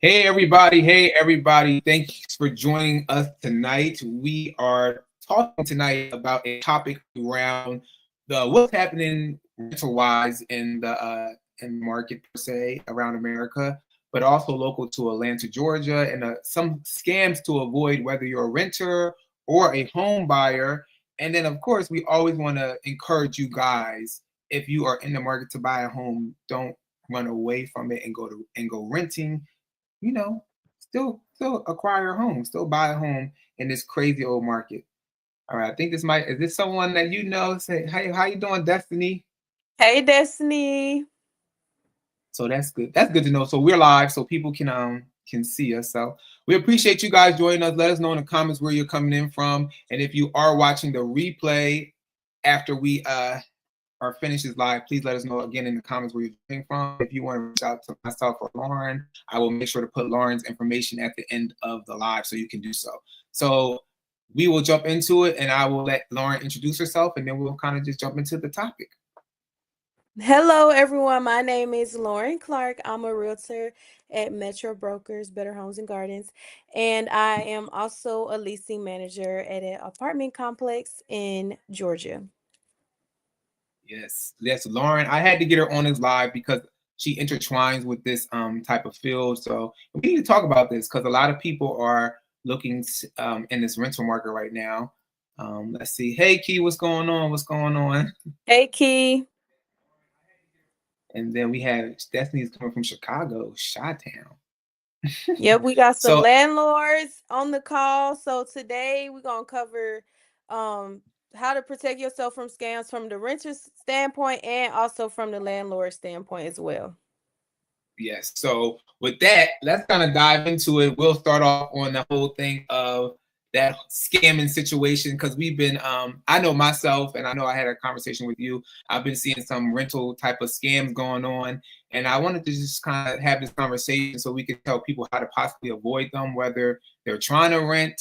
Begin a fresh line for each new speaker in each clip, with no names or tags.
Hey everybody, thanks for joining us tonight. We are talking tonight about a topic around the what's happening rental wise in the market per se around America, but also local to Atlanta, Georgia, and some scams to avoid whether you're a renter or a home buyer. And then of course we always want to encourage you guys, if you are in the market to buy a home, don't run away from it and go renting. Still acquire a home, still buy a home in this crazy old market. All right, I think this might is this someone that you know? Say, hey, how you doing, Destiny?
Hey, Destiny.
So that's good. That's good to know. So we're live, so people can see us. So we appreciate you guys joining us. Let us know in the comments where you're coming in from, and if you are watching the replay after we our finishes live, please let us know again in the comments where you're joining from. If you want to reach out to myself or Lauren, I will make sure to put Lauren's information at the end of the live so you can do so. So we will jump into it and I will let Lauren introduce herself and then we'll kind of just jump into the topic.
Hello, everyone. My name is Lauren Clark. I'm a realtor at Metro Brokers, Better Homes and Gardens, and I am also a leasing manager at an apartment complex in Georgia.
Yes, Lauren. I had to get her on this live because she intertwines with this type of field. So we need to talk about this because a lot of people are looking in this rental market right now. Let's see. Hey, Key, what's going on? What's going on?
Hey, Key.
And then we have Destiny's coming from Chicago, Chi-Town.
Yep, we got some
So
landlords on the call. So today we're gonna cover um how to protect yourself from scams from the renter's standpoint and also from the landlord standpoint as well.
yes. So with that, let's kind of dive into it. We'll start off on the whole thing of that scamming situation because we've been I know myself and I know I had a conversation with you. I've been seeing some rental type of scams going on. And I wanted to just kind of have this conversation so we could tell people how to possibly avoid them, whether they're trying to rent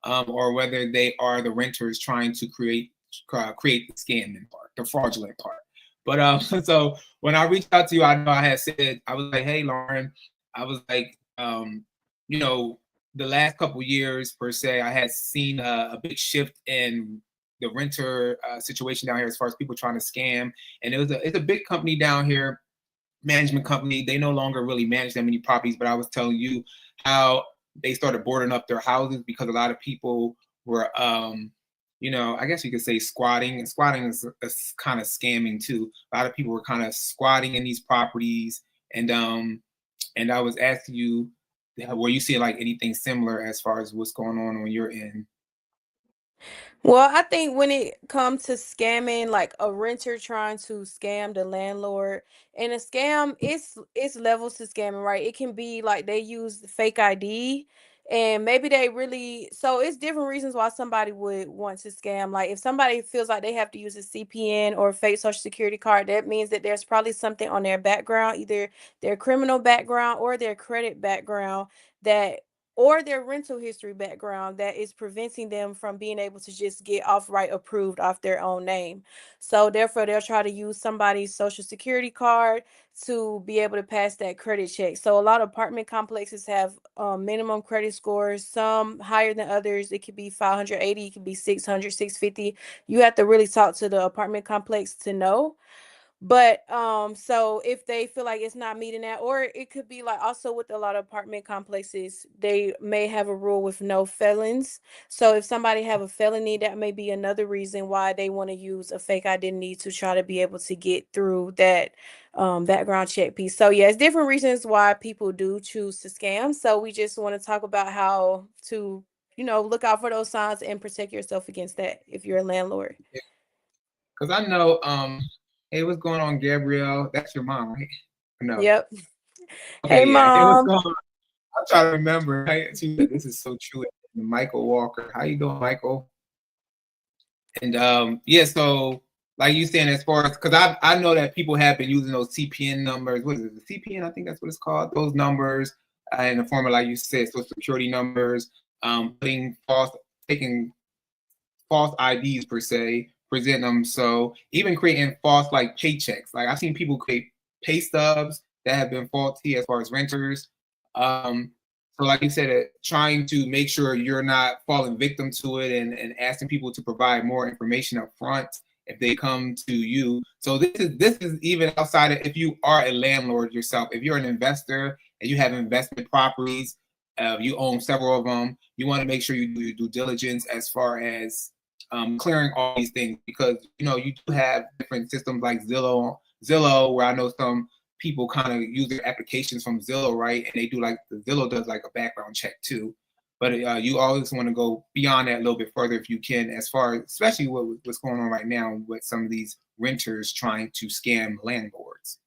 or whether they are the renters trying to create the scamming part, the fraudulent part. But so when I reached out to you, I know I had said I was like, "Hey, Lauren," I was like, you know, the last couple years per se, I had seen a big shift in the renter situation down here as far as people trying to scam, and it's a big company down here, management company. They no longer really manage that many properties, but I was telling you how they started boarding up their houses because a lot of people were I guess you could say squatting. And squatting is kind of scamming too. A lot of people were kind of squatting in these properties, and I was asking you, were you seeing like anything similar as far as what's going on when you're in?
Well, I think when it comes to scamming, like a renter trying to scam the landlord, and a scam, it's levels to scamming, right? It can be like they use the fake ID, and maybe they really so it's different reasons why somebody would want to scam. Like if somebody feels like they have to use a CPN or a fake social security card, that means that there's probably something on their background, either their criminal background or their credit background that or their rental history background that is preventing them from being able to just get outright approved off their own name. So therefore they'll try to use somebody's social security card to be able to pass that credit check. So a lot of apartment complexes have minimum credit scores, some higher than others. It could be 580, it could be 600, 650. You have to really talk to the apartment complex to know. But so if they feel like it's not meeting that, or it could be like also with a lot of apartment complexes, they may have a rule with no felons. So if somebody have a felony, that may be another reason why they want to use a fake identity to try to be able to get through that background check piece. So yeah, it's different reasons why people do choose to scam. So we just want to talk about how to, look out for those signs and protect yourself against that if you're a landlord.
Because I know, hey, what's going on, Gabrielle? That's your mom, right? No.
Yep. Hey
Okay, yeah. Hey, what's
mom.
going on? I'm trying to remember. This is so true. Michael Walker. How you doing, Michael? And yeah, so like you saying, as far as because I know that people have been using those CPN numbers. What is it? The CPN, I think that's what it's called. Those numbers in the form of, like you said, social security numbers, taking false IDs per se, present them. So even creating false like paychecks. Like I've seen people create pay stubs that have been faulty as far as renters. So like you said, trying to make sure you're not falling victim to it, and asking people to provide more information up front if they come to you. So this is even outside of if you are a landlord yourself. If you're an investor and you have investment properties, you own several of them, you want to make sure you do your due diligence as far as clearing all these things, because you do have different systems like Zillow, where I know some people kind of use their applications from Zillow, right? And they do Zillow does like a background check too. But you always want to go beyond that a little bit further if you can, as far as especially what's going on right now with some of these renters trying to scam landlords.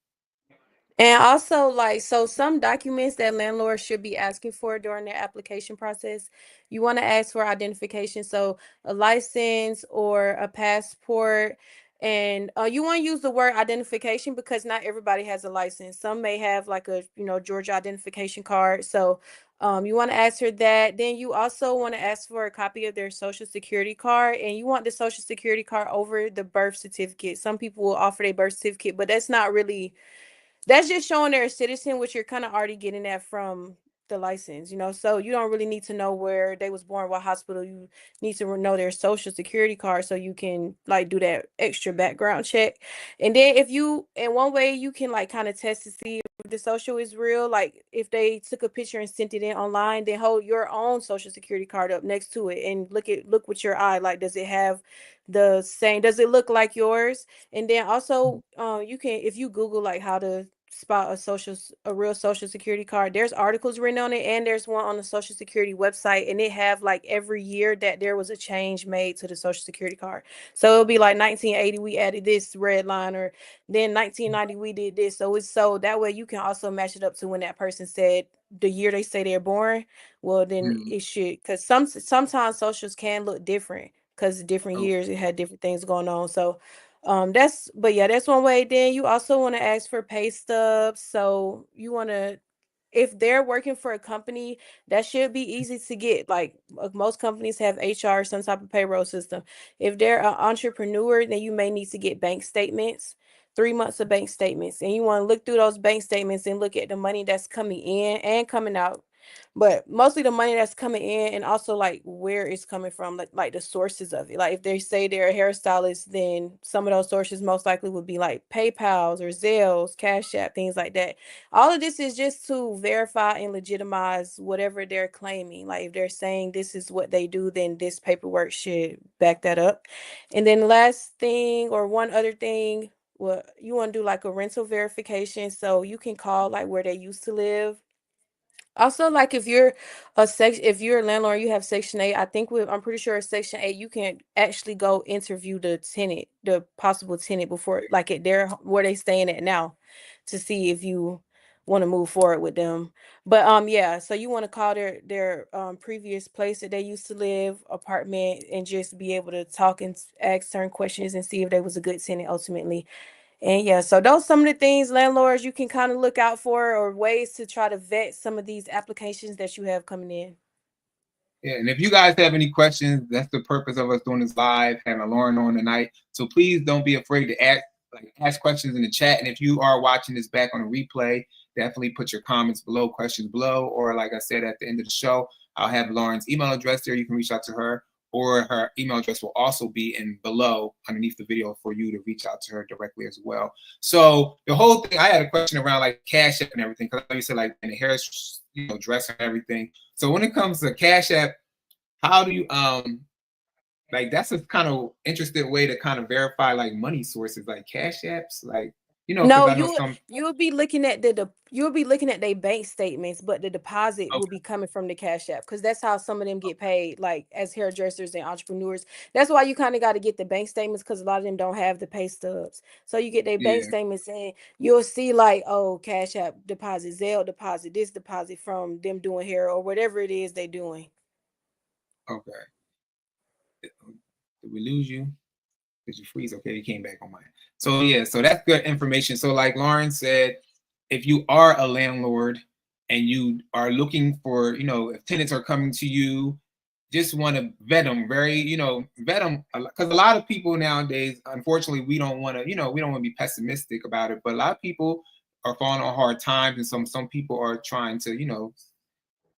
And also, like, so some documents that landlords should be asking for during their application process, you want to ask for identification. So a license or a passport. And you want to use the word identification because not everybody has a license. Some may have like a, Georgia identification card. So you want to ask for that. Then you also want to ask for a copy of their social security card, and you want the social security card over the birth certificate. Some people will offer their birth certificate, but that's just showing they're a citizen, which you're kind of already getting that from the license, so you don't really need to know where they was born, what hospital. You need to know their social security card so you can like do that extra background check. And then in one way you can like kind of test to see if the social is real, like if they took a picture and sent it in online, then hold your own social security card up next to it and look with your eye, like does it have the same, does it look like yours? And then also, you can, if you Google like how to spot a real social security card, there's articles written on it, and there's one on the social security website, and it have like every year that there was a change made to the social security card. So it'll be like 1980 we added this red line, or then 1990 we did this. So that way you can also match it up to when that person said the year they say they're born. Well, then
Mm-hmm.
it should, because sometimes socials can look different because different
Oh,
years it had different things going on. So that's one way. Then you also want to ask for pay stubs. So you want to, if they're working for a company, that should be easy to get. Like most companies have HR, some type of payroll system. If they're an entrepreneur, then you may need to get bank statements, 3 months of bank statements. And you want to look through those bank statements and look at the money that's coming in and coming out. But mostly the money that's coming in, and also like where it's coming from, like the sources of it. Like if they say they're a hairstylist, then some of those sources most likely would be like PayPal's or Zelles, Cash App, things like that. All of this is just to verify and legitimize whatever they're claiming. Like if they're saying this is what they do, then this paperwork should back that up. And then last thing, or one other thing, well, you want to do like a rental verification. So you can call like where they used to live. Also, like if you're a landlord, you have Section 8. I'm pretty sure Section 8, you can actually go interview the tenant, the possible tenant, before like at where they staying at now, to see if you want to move forward with them. But yeah, so you want to call their previous place that they used to live, apartment, and just be able to talk and ask certain questions and see if they was a good tenant ultimately. And yeah, so those some of the things landlords you can kind of look out for, or ways to try to vet some of these applications that you have coming in.
yeah, and if you guys have any questions, that's the purpose of us doing this live, having Lauren on tonight. So please don't be afraid to ask questions in the chat. And if you are watching this back on a replay, definitely put your comments below, questions below, or like I said at the end of the show, I'll have Lauren's email address there. You can reach out to her, or her email address will also be in below underneath the video for you to reach out to her directly as well. So the whole thing, I had a question around like Cash App and everything, because you said like in the hair, dress and everything. So when it comes to Cash App, how do you like, that's a kind of interesting way to kind of verify like money sources, like Cash Apps, like because
No,
I know some.
you'll be looking at you'll be looking at their bank statements, but the deposit will
Okay,
be coming from the Cash App, because that's how some of them get paid, like as hairdressers and entrepreneurs. That's why you kind of got to get the bank statements, because a lot of them don't have the pay stubs. So you get their bank
yeah,
statements, and you'll see like, oh, Cash App deposit, Zelle deposit, this deposit from them doing hair or whatever it is they doing.
okay. Did we lose you? Did you freeze? Okay, you came back on mine. So yeah, so that's good information. So like Lauren said, if you are a landlord and you are looking for, if tenants are coming to you, just want to vet them vet them, because a lot of people nowadays, unfortunately, we don't want to be pessimistic about it, but a lot of people are falling on hard times, and some people are trying to, you know,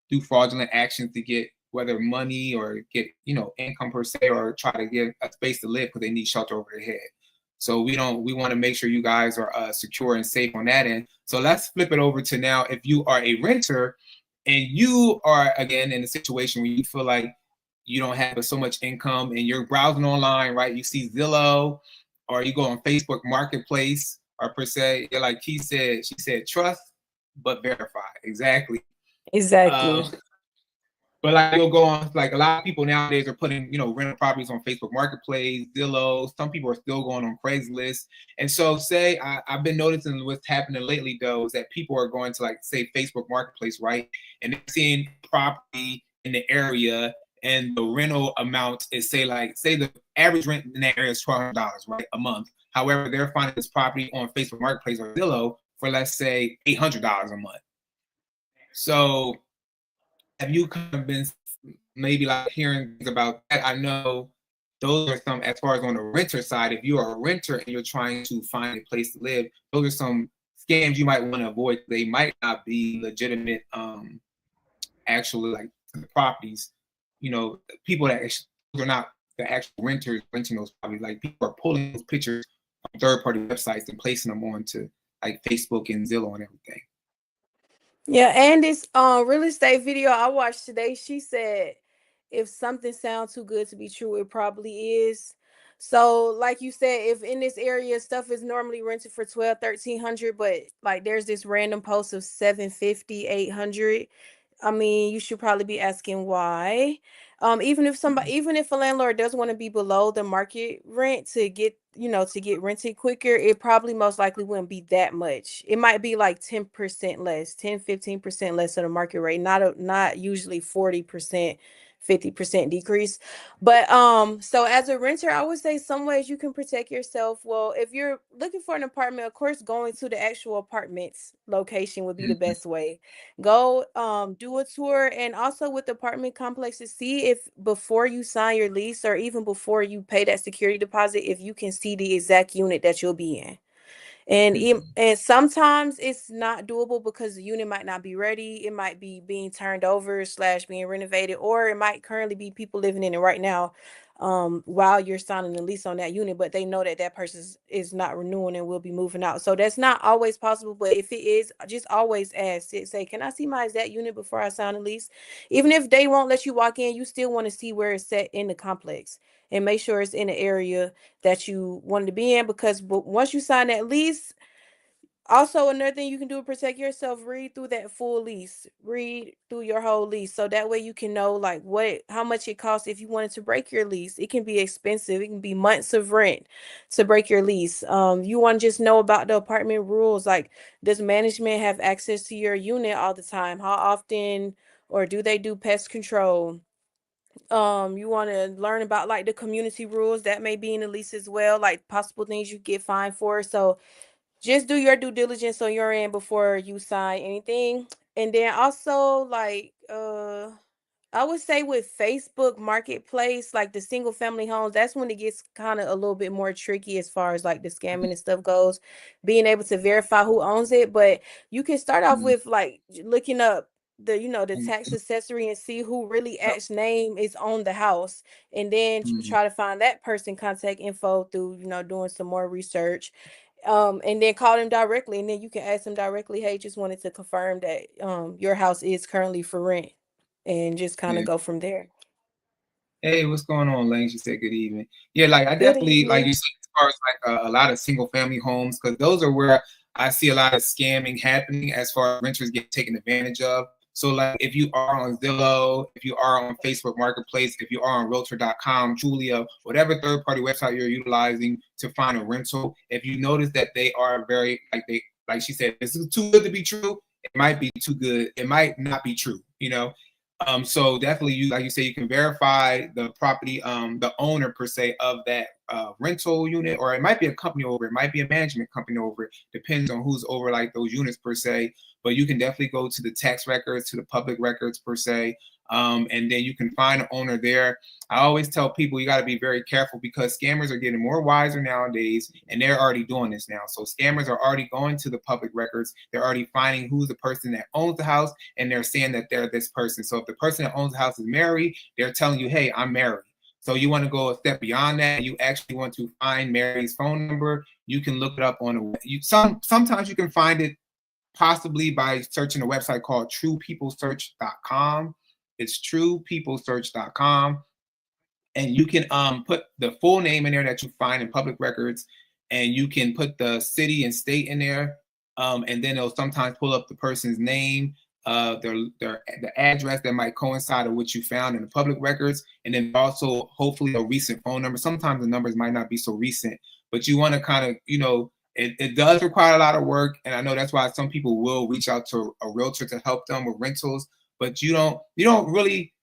do fraudulent actions to get whether money or get, you know, income per se, or try to get a space to live because they need shelter over their head. So we want to make sure you guys are secure and safe on that end. So let's flip it over to now, if you are a renter and you are again in a situation where you feel like you don't have so much income and you're browsing online, right? You see Zillow, or you go on Facebook Marketplace, or per se, like she said, trust but verify. Exactly.
Exactly.
But like you'll go on, like a lot of people nowadays are putting, you know, rental properties on Facebook Marketplace, Zillow. Some people are still going on Craigslist. And so say I've been noticing what's happening lately though is that people are going to like say Facebook Marketplace, right? And they're seeing property in the area and the rental amount is say the average rent in that area is $1,200, right, a month. However, they're finding this property on Facebook Marketplace or Zillow for let's say $800 a month. So have you kind of been maybe like hearing things about that? I know those are some, as far as on the renter side, if you are a renter and you're trying to find a place to live, those are some scams you might want to avoid. They might not be legitimate, actually like properties. You know, people that are not the actual renters renting those properties. Like people are pulling those pictures from third-party websites and placing them onto like Facebook and Zillow and everything.
Yeah, and this real estate video I watched today, she said if something sounds too good to be true, it probably is. So, like you said, if in this area stuff is normally rented for 12, 1300, but like there's this random post of 750, 800, I mean, you should probably be asking why. Even if a landlord does want to be below the market rent to get, to get rented quicker, it probably most likely wouldn't be that much. It might be like 10% less, 10, 15% less of the market rate, not usually 40%. 50% decrease. But so as a renter, I would say some ways you can protect yourself. Well, if you're looking for an apartment, of course going to the actual apartment's location would be the best way. Go do a tour, and also with apartment complexes, see if before you sign your lease or even before you pay that security deposit, if you can see the exact unit that you'll be in. And sometimes it's not doable because the unit might not be ready. It might be being turned over / being renovated, or it might currently be people living in it right now, while you're signing the lease on that unit, but they know that that person is not renewing and will be moving out. So that's not always possible. But if it is, just always ask. Say, can I see my exact unit before I sign the lease? Even if they won't let you walk in, you still want to see where it's set in the complex and make sure it's in the area that you wanted to be in, because once you sign that lease, also another thing you can do to protect yourself, read through that full lease, read through your whole lease, so that way you can know like how much it costs if you wanted to break your lease. It can be expensive. It can be months of rent to break your lease. You want to just know about the apartment rules, like does management have access to your unit all the time? How often, or do they do pest control? You want to learn about like the community rules that may be in the lease as well, like possible things you get fined for. So just do your due diligence on your end before you sign anything. And then also like I would say with Facebook Marketplace, like the single family homes, that's when it gets kind of a little bit more tricky as far as like the scamming and stuff goes, being able to verify who owns it. But you can start off with like looking up the tax accessory and see who really X name is on the house, and then try to find that person contact info through doing some more research, and then call them directly, and then you can ask them directly, hey, just wanted to confirm that your house is currently for rent, and just kind of go from there.
Hey, what's going on, Lane? She said good evening. Yeah, like I
Good
definitely, like
evening.
you said, as far as like a lot of single family homes, because those are where I see a lot of scamming happening as far as renters get taken advantage of. So like if you are on Zillow, if you are on Facebook Marketplace, if you are on Realtor.com, Julia, whatever third-party website you're utilizing to find a rental, if you notice that they are very, like she said, this is too good to be true, it might be too good, it might not be true, so definitely, like you say, you can verify the property, the owner per se of that rental unit, or it might be a company over it, might be a management company over it, depends on who's over like those units per se. But you can definitely go to the tax records, to the public records per se, And then you can find an owner there. I always tell people you got to be very careful because scammers are getting more wiser nowadays, and they're already doing this now. So scammers are already going to the public records. They're already finding who's the person that owns the house, and they're saying that they're this person. So if the person that owns the house is married, they're telling you, hey, I'm married. So you want to go a step beyond that. You actually want to find Mary's phone number. You can look it up on sometimes you can find it possibly by searching a website called truepeoplesearch.com. It's truepeoplesearch.com. And you can put the full name in there that you find in public records, and you can put the city and state in there. And then it'll sometimes pull up the person's name, the address that might coincide with what you found in the public records, and then also hopefully a recent phone number. Sometimes the numbers might not be so recent, but you want to kind of, it does require a lot of work, and I know that's why some people will reach out to a realtor to help them with rentals. But you don't really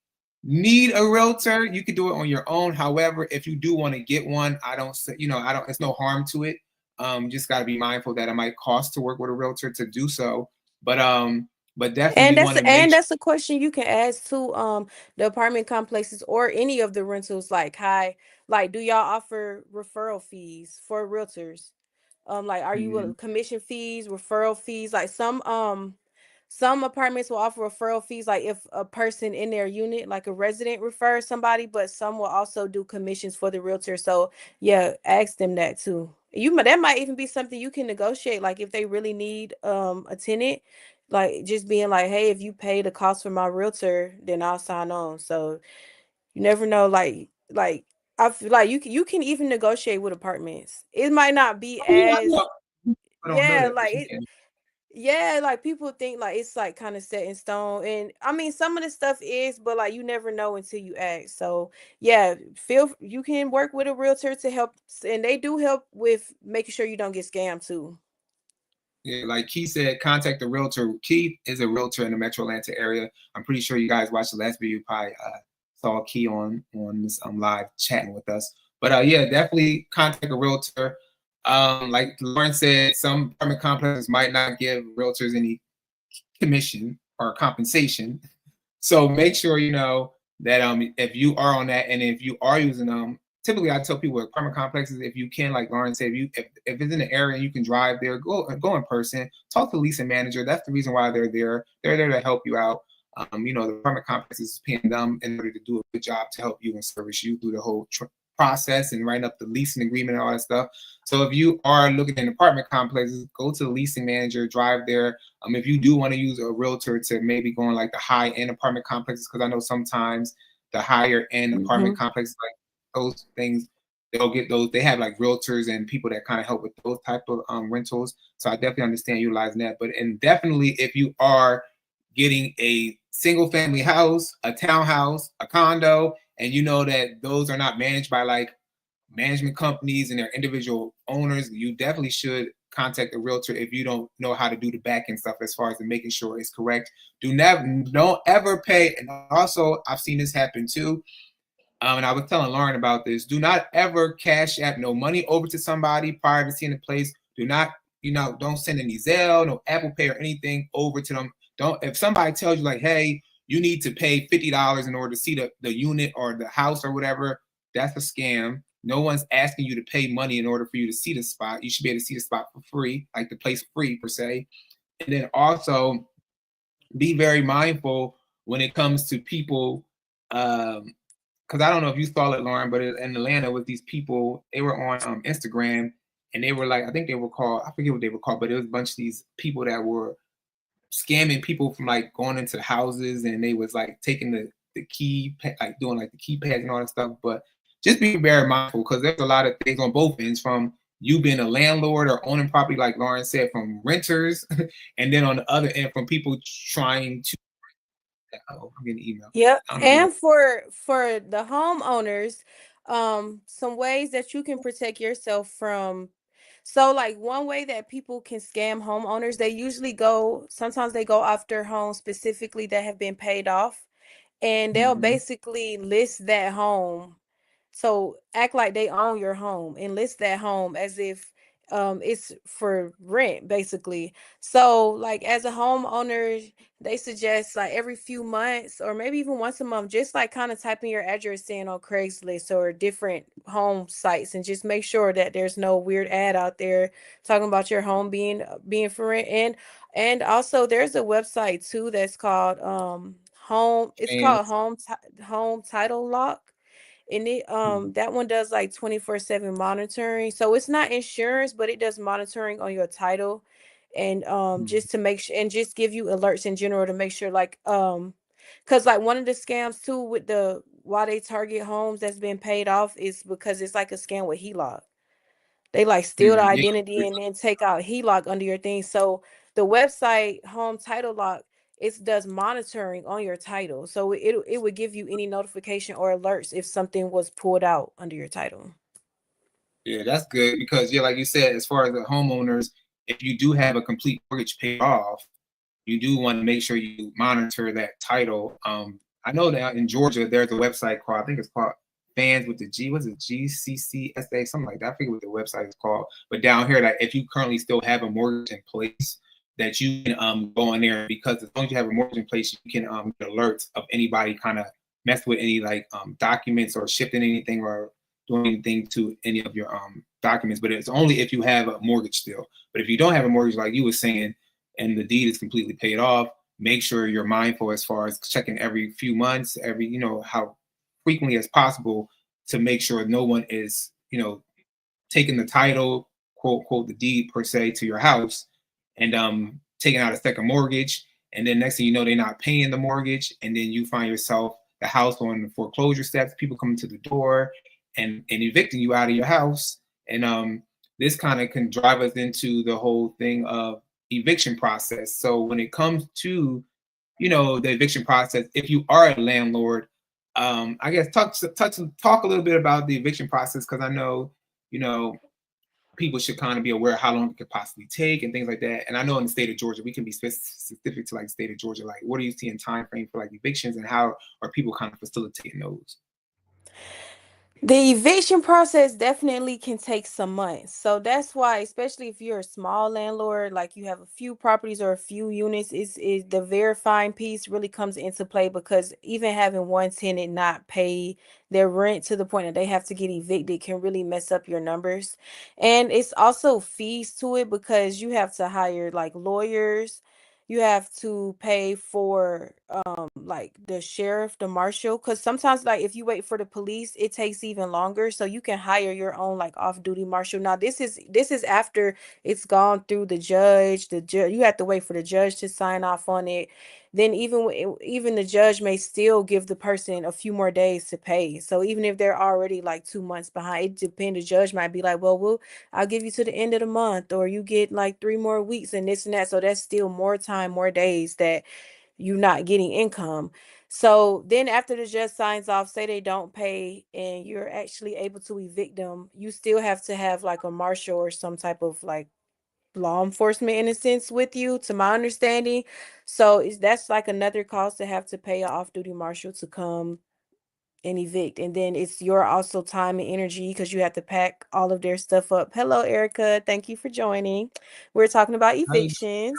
need a realtor. You can do it on your own. However, if you do want to get one, it's no harm to it. Just got to be mindful that it might cost to work with a realtor to do so. But definitely you want to make
that's a question you can ask to the apartment complexes or any of the rentals. Like, hi, like, do y'all offer referral fees for realtors? Like, are you commission fees, referral fees? Like some apartments will offer referral fees, like if a person in their unit, like a resident, refers somebody, but some will also do commissions for the realtor. So yeah, ask them that too. That might even be something you can negotiate, like if they really need a tenant, like just being like, hey, if you pay the cost for my realtor, then I'll sign on. So you never know, like I feel like you can even negotiate with apartments. It might not be
oh, yeah, I
as,
don't know
yeah,
that, but
like
you
it,
can.
yeah, like people think like it's like kind of set in stone. And I mean some of the stuff is, but like you never know until you ask. So yeah, you can work with a realtor to help, and they do help with making sure you don't get scammed too.
Yeah, like Keith said, contact the realtor. Keith is a realtor in the Metro Atlanta area. I'm pretty sure you guys watched the last video. You probably saw Keith on this live chatting with us. But yeah, definitely contact a realtor. Like Lauren said, some apartment complexes might not give realtors any commission or compensation. So make sure you know that if you are on that, and if you are using them, typically I tell people with apartment complexes, if you can, like Lauren said, if it's in the area and you can drive there, go in person, talk to the leasing manager. That's the reason why they're there. They're there to help you out. The apartment complex is paying them in order to do a good job to help you and service you through the whole process and write up the leasing agreement and all that stuff. So if you are looking at apartment complexes, go to the leasing manager, drive there. If you do want to use a realtor to maybe go on like the high end apartment complexes, because I know sometimes the higher end apartment complexes, like those things, they'll get those. They have like realtors and people that kind of help with those type of rentals. So I definitely understand utilizing that. But and definitely if you are getting a single family house, a townhouse, a condo, and you know that those are not managed by like management companies and their individual owners, you definitely should contact a realtor if you don't know how to do the back end stuff as far as making sure it's correct. Don't ever pay. And also, I've seen this happen too. And I was telling Lauren about this. Do not ever cash app no money over to somebody prior to seeing the place. Do not, don't send any Zelle, no Apple Pay or anything over to them. If somebody tells you like, hey, you need to pay $50 in order to see the unit or the house or whatever, that's a scam. No one's asking you to pay money in order for you to see the spot. You should be able to see the spot for free, like the place free per se. And then also be very mindful when it comes to people, because I don't know if you saw it, Lauren, but in Atlanta with these people, they were on Instagram, and they were like, I think they were called, I forget what they were called, but it was a bunch of these people that were scamming people from like going into the houses, and they was like taking the key, like doing like the keypads and all that stuff. But just be very mindful, because there's a lot of things on both ends, from you being a landlord or owning property, like Lauren said, from renters, and then on the other end from people trying to. Oh, I'm getting email.
Yep.
I don't know if you
And for the homeowners, some ways that you can protect yourself from, so like one way that people can scam homeowners, sometimes they go after homes specifically that have been paid off, and they'll basically list that home. So act like they own your home and list that home as if it's for rent basically. So like as a homeowner, they suggest like every few months or maybe even once a month, just like kind of typing your address in on Craigslist or different home sites and just make sure that there's no weird ad out there talking about your home being for rent. And also there's a website too that's called home it's
And
called home title lock. And it that one does like 24/7 monitoring. So it's not insurance, but it does monitoring on your title and just to make sure and just give you alerts in general to make sure like cuz like one of the scams too with the why they target homes that's been paid off is because it's like a scam with HELOC. They like steal the
yeah,
identity and then take out HELOC under your thing. So the website Home Title Lock it does monitoring on your title. So it would give you any notification or alerts if something was pulled out under your title.
yeah, that's good because yeah, like you said, as far as the homeowners, if you do have a complete mortgage paid off, you do want to make sure you monitor that title. I know that in Georgia, there's a website called, I think it's called Fans with the G, was it GCCSA, something like that. I forget what the website is called. But down here, that if you currently still have a mortgage in place, that you can go in there because as long as you have a mortgage in place, you can get alerts of anybody kind of mess with any like documents or shifting anything or doing anything to any of your documents. But it's only if you have a mortgage still. But if you don't have a mortgage, like you were saying, and the deed is completely paid off, make sure you're mindful as far as checking every few months, every, how frequently as possible to make sure no one is, taking the title, quote, quote, the deed per se to your house and taking out a second mortgage. And then next thing you know, they're not paying the mortgage. And then you find yourself the house on the foreclosure steps, people coming to the door and evicting you out of your house. And this kind of can drive us into the whole thing of eviction process. So when it comes to, the eviction process, if you are a landlord, I guess talk a little bit about the eviction process because I know, people should kind of be aware of how long it could possibly take and things like that. And I know in the state of Georgia, we can be specific to like the state of Georgia, like what do you see in time frame for like evictions and how are people kind of facilitating those?
The eviction process definitely can take some months. So that's why, especially if you're a small landlord, like you have a few properties or a few units, is the verifying piece really comes into play because even having one tenant not pay their rent to the point that they have to get evicted can really mess up your numbers. And it's also fees to it because you have to hire like lawyers. You have to pay for like the sheriff, the marshal, because sometimes like if you wait for the police, it takes even longer. So you can hire your own like off-duty marshal. Now this is after it's gone through the judge. The judge you have to wait for the judge to sign off on it. Then even the judge may still give the person a few more days to pay. So even if they're already like 2 months behind, it depends. The judge might be like, well, I'll give you to the end of the month, or you get like 3 more weeks and this and that. So that's still more time, more days that you not getting income. So then after the judge signs off, say they don't pay and you're actually able to evict them, you still have to have like a marshal or some type of like law enforcement in a sense with you, to my understanding. So that's like another cost to have to pay an off-duty marshal to come and evict. And then it's your also time and energy because you have to pack all of their stuff up. Hello, Erica. Thank you for joining. We're talking about
Right.
evictions.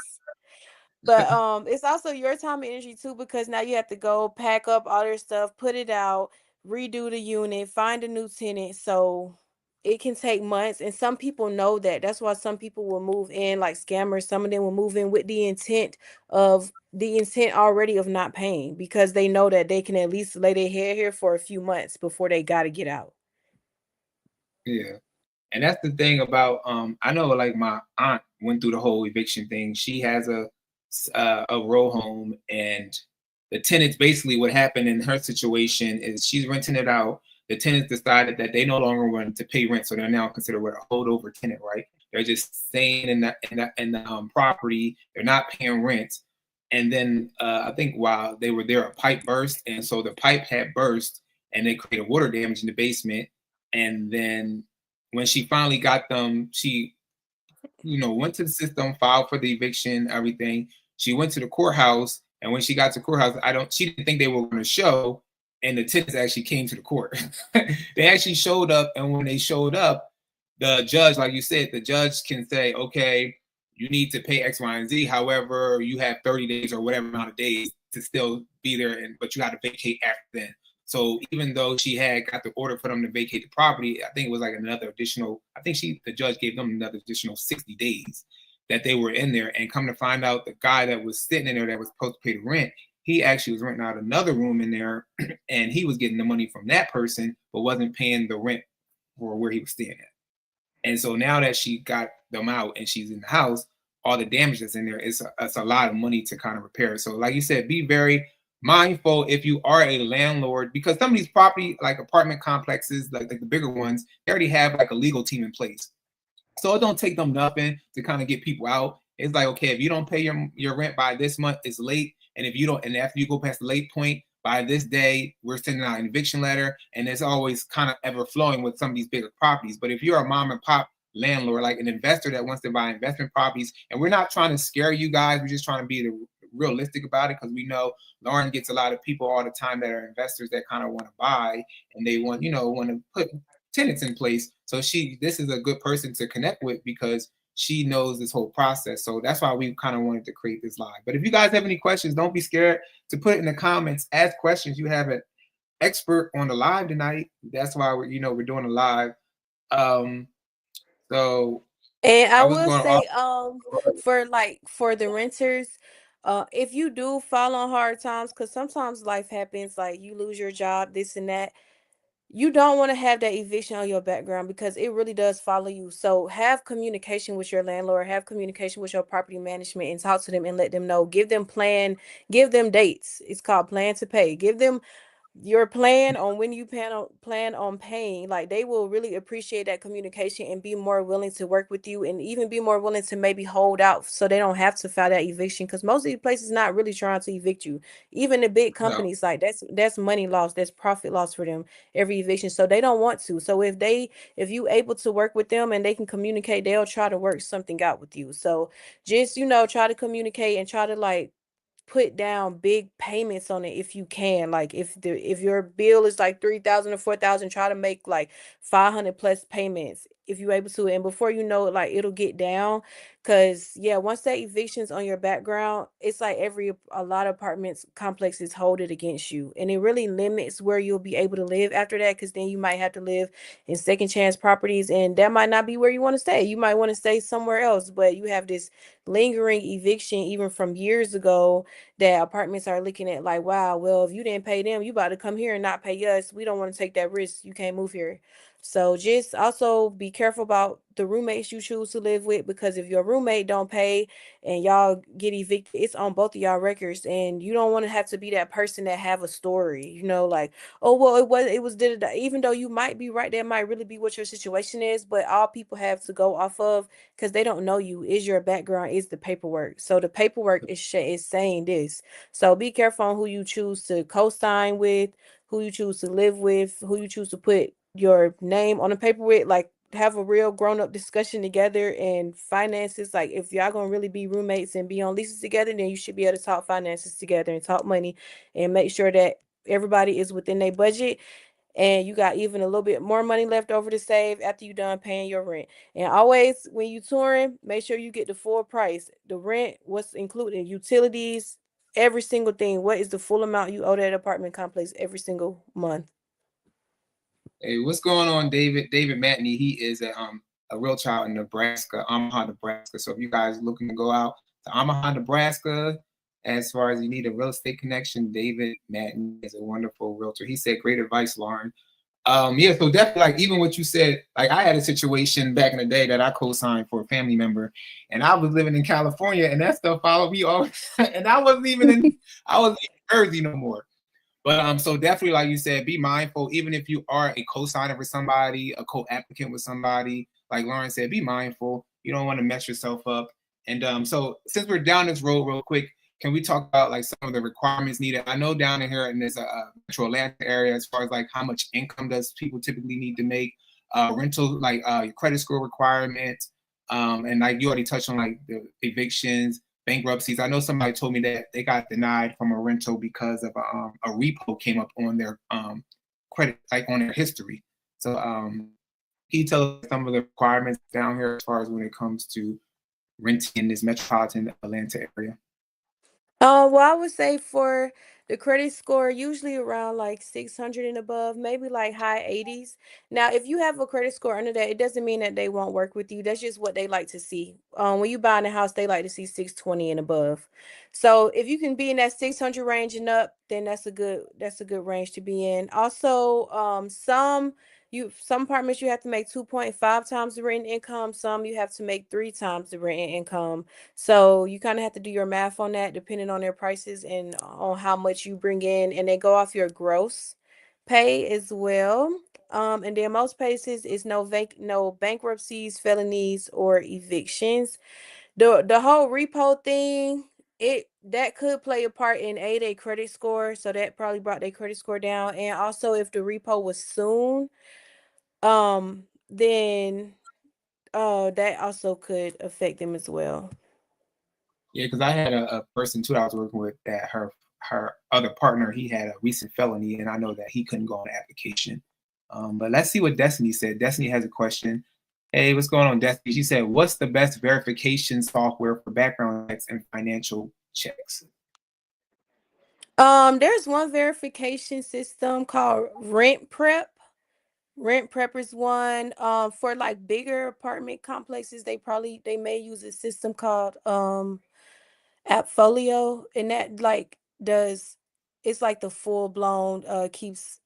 But it's also your time and energy too because now you have to go pack up all their stuff, put it out, redo the unit, find a new tenant. So it can take months, and some people know that. That's why some people will move in like scammers. Some of them will move in with the intent already of not paying because they know that they can at least lay their head here for a few months before they got to get out.
Yeah. And that's the thing about I know like my aunt went through the whole eviction thing. She has a row home and the tenants basically what happened in her situation is she's renting it out. The tenants decided that they no longer wanted to pay rent, so they're now considered what a holdover tenant, right? They're just staying in the property. They're not paying rent. And then I think while they were there, a pipe burst, and so the pipe had burst, and they created water damage in the basement. And then when she finally got them, she, went to the system, filed for the eviction, everything. She went to the courthouse, and when she got to the courthouse, she didn't think they were going to show, and the tenants actually came to the court. They actually showed up, and when they showed up, the judge, like you said, the judge can say, okay, you need to pay X, Y, and Z. However, you have 30 days or whatever amount of days to still be there, but you got to vacate after then. So even though she had got the order for them to vacate the property, I think it was like another additional, the judge gave them another additional 60 days that they were in there. And come to find out, the guy that was sitting in there that was supposed to pay the rent, he actually was renting out another room in there, and he was getting the money from that person, but wasn't paying the rent for where he was staying at. And so now that she got them out and she's in the house, all the damage that's in there, it's a lot of money to kind of repair. So like you said, be very mindful if you are a landlord, because some of these property, like apartment complexes, like the bigger ones, they already have like a legal team in place. So it don't take them nothing to kind of get people out. It's like, okay, if you don't pay your rent by this month, it's late. And if you don't, and after you go past the late point, by this day, we're sending out an eviction letter. And it's always kind of ever flowing with some of these bigger properties. But if you're a mom and pop landlord, like an investor that wants to buy investment properties, and we're not trying to scare you guys, we're just trying to be realistic about it, because we know Lauren gets a lot of people all the time that are investors that kind of want to buy, and they want to put tenants in place. So this is a good person to connect with, because she knows this whole process. So that's why we kind of wanted to create this live. But if you guys have any questions, don't be scared to put it in the comments. Ask questions. You have an expert on the live tonight. That's why we're doing a live. So,
and I will say, for the renters, if you do fall on hard times, because sometimes life happens, like you lose your job, this and that, you don't want to have that eviction on your background, because it really does follow you. So have communication with your landlord, have communication with your property management, and talk to them and let them know. Give them dates. It's called plan to pay. Give them your plan on when you plan on paying. Like, they will really appreciate that communication and be more willing to work with you, and even be more willing to maybe hold out so they don't have to file that eviction, because most of these places not really trying to evict you. Even the big companies, like that's money loss, that's profit loss for them every eviction, so they don't want to. So if you able to work with them and they can communicate, they'll try to work something out with you. So just try to communicate and try to like put down big payments on it if you can. Like, if your bill is like 3,000 or 4,000, try to make like 500 plus payments if you're able to. And before you know it, like, it'll get down. Cause yeah, once that eviction's on your background, it's like a lot of apartments complexes hold it against you, and it really limits where you'll be able to live after that. Cause then you might have to live in second chance properties, and that might not be where you want to stay. You might want to stay somewhere else, but you have this lingering eviction even from years ago that apartments are looking at like, wow, well, if you didn't pay them, you about to come here and not pay us. We don't want to take that risk. You can't move here. So just also be careful about the roommates you choose to live with, because if your roommate don't pay and y'all get evicted, it's on both of y'all records, and you don't want to have to be that person that have a story, like, oh well, it was did it, even though you might be right, that might really be what your situation is, but all people have to go off of, because they don't know you, is your background, is the paperwork. So the paperwork is saying this. So be careful on who you choose to co-sign with, who you choose to live with, who you choose to put your name on the paper with. Like, have a real grown-up discussion together. And finances, like, if y'all gonna really be roommates and be on leases together, then you should be able to talk finances together and talk money, and make sure that everybody is within their budget, and you got even a little bit more money left over to save after you done paying your rent. And always, when you touring, make sure you get the full price, the rent, what's included, utilities, every single thing. What is the full amount you owe that apartment complex every single month?
Hey, what's going on, David? David Matney. He is a real child in Nebraska, Omaha, Nebraska. So if you guys are looking to go out to Omaha, Nebraska, as far as you need a real estate connection, David Matney is a wonderful realtor. He said, great advice, Lauren. Yeah, so definitely, like, even what you said, like, I had a situation back in the day that I co-signed for a family member, and I was living in California, and that stuff followed me all, and I wasn't even in Jersey no more. But so definitely, like you said, be mindful. Even if you are a co-signer for somebody, a co-applicant with somebody, like Lauren said, be mindful. You don't want to mess yourself up. And so since we're down this road real quick, can we talk about like some of the requirements needed? I know down in here in this Metro Atlanta area, as far as like how much income does people typically need to make, rental, like your credit score requirements, and like you already touched on like the evictions, bankruptcies. I know somebody told me that they got denied from a rental because of a repo came up on their credit, like on their history. So Can you tell us some of the requirements down here as far as when it comes to renting in this metropolitan Atlanta area?
Well, I would say for the credit score, usually around like 600 and above, maybe like high 80s. Now, if you have a credit score under that, it doesn't mean that they won't work with you. That's just what they like to see. When you buy in a house, they like to see 620 and above. So if you can be in that 600 range and up, then that's a good range to be in. Also, some apartments you have to make 2.5 times the rent income. Some you have to make 3 times the rent income. So you kind of have to do your math on that depending on their prices and on how much you bring in, and they go off your gross pay as well. And then most places is no bankruptcies, felonies, or evictions. The whole repo thing, it that could play a part in their credit score, so that probably brought their credit score down. And also if the repo was soon, then that also could affect them as well.
Yeah, because I had a person too that I was working with that her other partner, he had a recent felony, and I know that he couldn't go on the application. But let's see what Destiny said. Destiny has a question. Hey, what's going on, Destiny? She said, "What's the best verification software for background checks and financial checks?"
There's one verification system called Rent Prep. Rent Prep is one. For like bigger apartment complexes, they may use a system called Appfolio, and that like does it's like the full blown keeps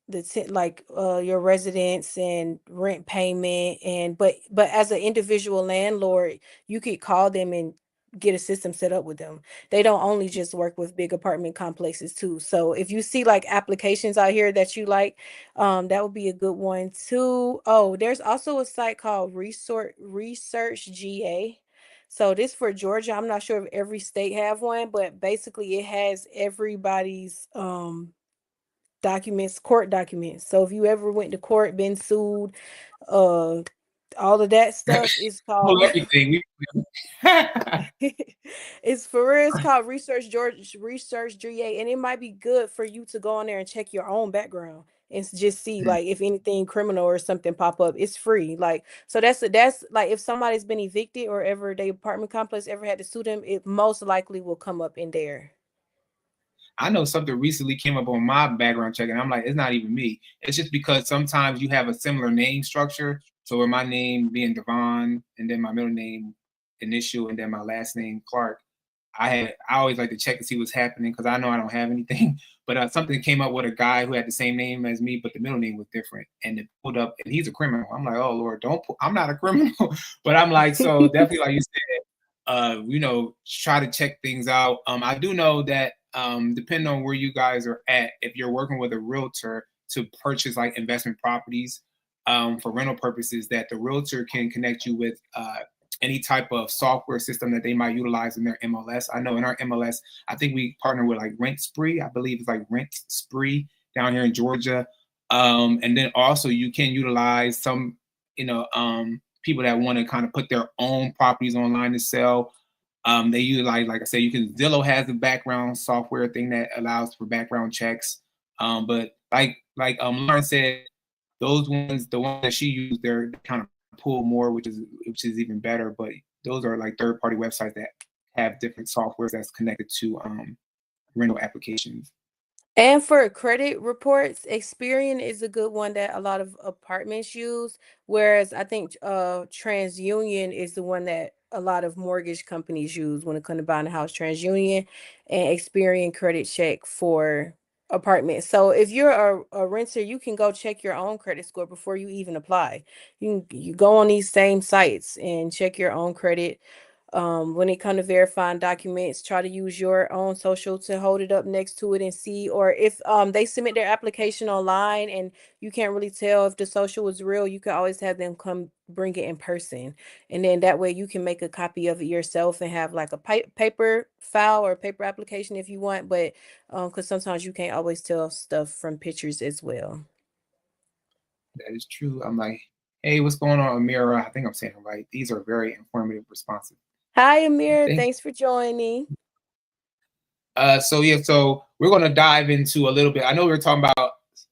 like your residence and rent payment, and but as an individual landlord, you could call them and get a system set up with them. They don't only just work with big apartment complexes too. So if you see like applications out here that you like, that would be a good one too. Oh, there's also a site called Research GA. So this for Georgia. I'm not sure if every state have one, but basically it has everybody's documents, court documents. So if you ever went to court, been sued, uh all of that stuff is
Well,
called
everything.
it's for real. It's called Research GA, and it might be good for you to go on there and check your own background and just see like if anything criminal or something pop up. It's free. Like so that's like if somebody's been evicted or ever the apartment complex ever had to sue them, it most likely will come up in there.
I know something recently came up on my background check, and I'm like, it's not even me. It's just because sometimes you have a similar name structure. So with my name being Devon, and then my middle name initial, and then my last name Clark, I always like to check to see what's happening because I know I don't have anything. But something came up with a guy who had the same name as me, but the middle name was different, and it pulled up, and he's a criminal. I'm like, oh Lord, I'm not a criminal, but I'm like, so definitely like you said, try to check things out. I do know that depending on where you guys are at, if you're working with a realtor to purchase like investment properties for rental purposes, that the realtor can connect you with any type of software system that they might utilize in their MLS. I know in our MLS, I think we partner with like Rent Spree. I believe it's like Rent Spree down here in Georgia. And then also you can utilize some, people that want to kind of put their own properties online to sell. They utilize, like I said, Zillow has a background software thing that allows for background checks. But like Lauren said, the ones that she used, they're kind of pull more, which is even better. But those are like third party websites that have different softwares that's connected to rental applications.
And for credit reports, Experian is a good one that a lot of apartments use, whereas I think TransUnion is the one that a lot of mortgage companies use when it comes to buying a house. TransUnion and Experian Credit Check for apartments. So if you're a renter, you can go check your own credit score before you even apply. You go on these same sites and check your own credit. When it comes to verifying documents, try to use your own social to hold it up next to it and see, or if they submit their application online and you can't really tell if the social was real, you can always have them come bring it in person, and then that way you can make a copy of it yourself and have like a paper file or paper application if you want, but because sometimes you can't always tell stuff from pictures as well.
That is true. I'm like, hey, what's going on, Amira? I think I'm saying it right. These are very informative responses.
Hi, Amir. Thanks for joining.
So we're gonna dive into a little bit. I know we were talking about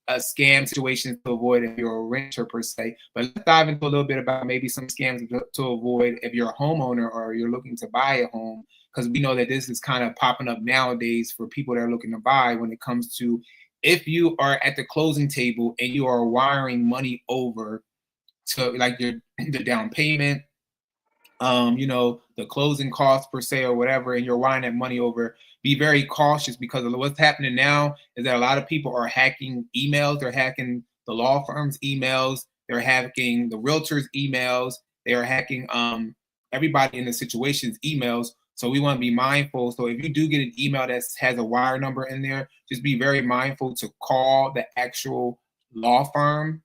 scam situations to avoid if you're a renter per se. But let's dive into a little bit about maybe some scams to avoid if you're a homeowner or you're looking to buy a home, because we know that this is kind of popping up nowadays for people that are looking to buy when it comes to if you are at the closing table and you are wiring money over to like the down payment, the closing costs per se or whatever, and you're wiring that money over, be very cautious because of what's happening now is that a lot of people are hacking emails. They're hacking the law firm's emails. They're hacking the realtors' emails. They are hacking everybody in the situation's emails. So we want to be mindful. So if you do get an email that has a wire number in there, just be very mindful to call the actual law firm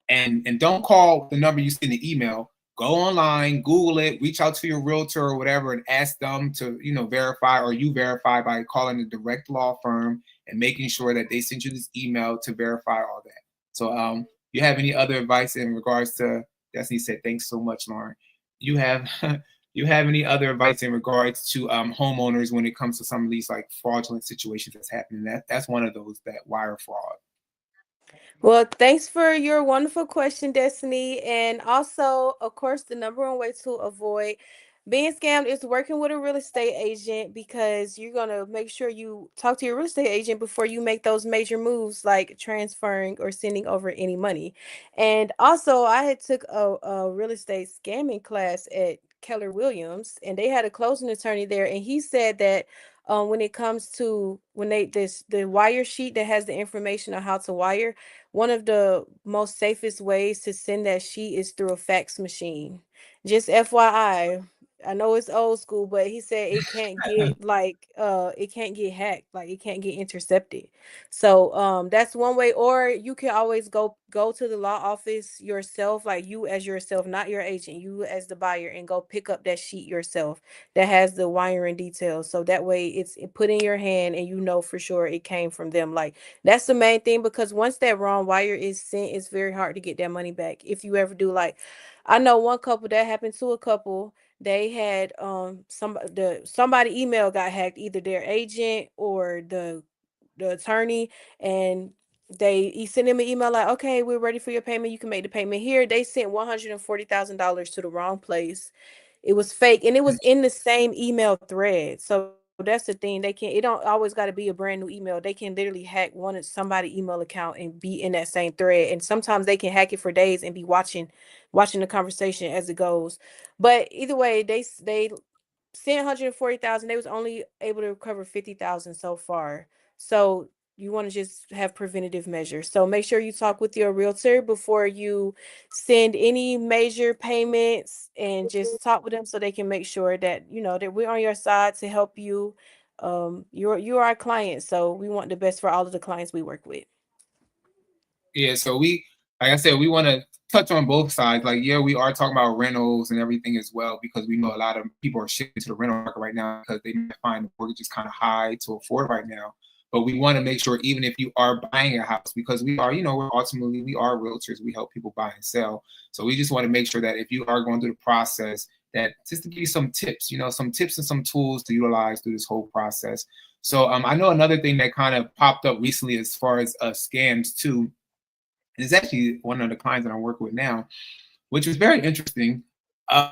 and don't call the number you see in the email. Go online, Google it, reach out to your realtor or whatever, and ask them to, verify, or you verify by calling the direct law firm and making sure that they sent you this email to verify all that. So, you have any other advice in regards to? Destiny said, "Thanks so much, Lauren." You have you have any other advice in regards to homeowners when it comes to some of these like fraudulent situations that's happening? That's one of those, that wire fraud.
Well, thanks for your wonderful question, Destiny. And also, of course, the number one way to avoid being scammed is working with a real estate agent, because you're going to make sure you talk to your real estate agent before you make those major moves like transferring or sending over any money. And also, I had took a real estate scamming class at Keller Williams, and they had a closing attorney there, and he said that when it comes to when they this the wire sheet that has the information on how to wire, one of the most safest ways to send that sheet is through a fax machine. Just FYI. I know it's old school, but he said it can't get it can't get hacked, like it can't get intercepted. So that's one way. Or you can always go to the law office yourself, like you as yourself, not your agent, you as the buyer, and go pick up that sheet yourself that has the wiring details. So that way it's put in your hand and you know for sure it came from them. Like that's the main thing, because once that wrong wire is sent, it's very hard to get that money back. If you ever do, like I know one couple that happened to a couple. They had somebody email got hacked, either their agent or the attorney, and he sent him an email like, okay, we're ready for your payment. You can make the payment here. They sent $140,000 to the wrong place. It was fake, and it was in the same email thread. So that's the thing. It don't always got to be a brand new email. They can literally hack one of somebody email account and be in that same thread. And sometimes they can hack it for days and be watching the conversation as it goes. But either way, they sent 140,000. They was only able to recover 50,000 so far. So you want to just have preventative measures. So make sure you talk with your realtor before you send any major payments, and just talk with them so they can make sure that that we're on your side to help you. You're our client, so we want the best for all of the clients we work with.
Yeah, so like I said, we want to touch on both sides. Like, yeah, we are talking about rentals and everything as well, because we know a lot of people are shifting to the rental market right now because they might find the mortgage is kind of high to afford right now. But we want to make sure, even if you are buying a house, because we are realtors, we help people buy and sell. So we just want to make sure that if you are going through the process, that just to give you some tips, some tips and some tools to utilize through this whole process. So I know another thing that kind of popped up recently as far as scams too. It's actually one of the clients that I work with now, which was very interesting.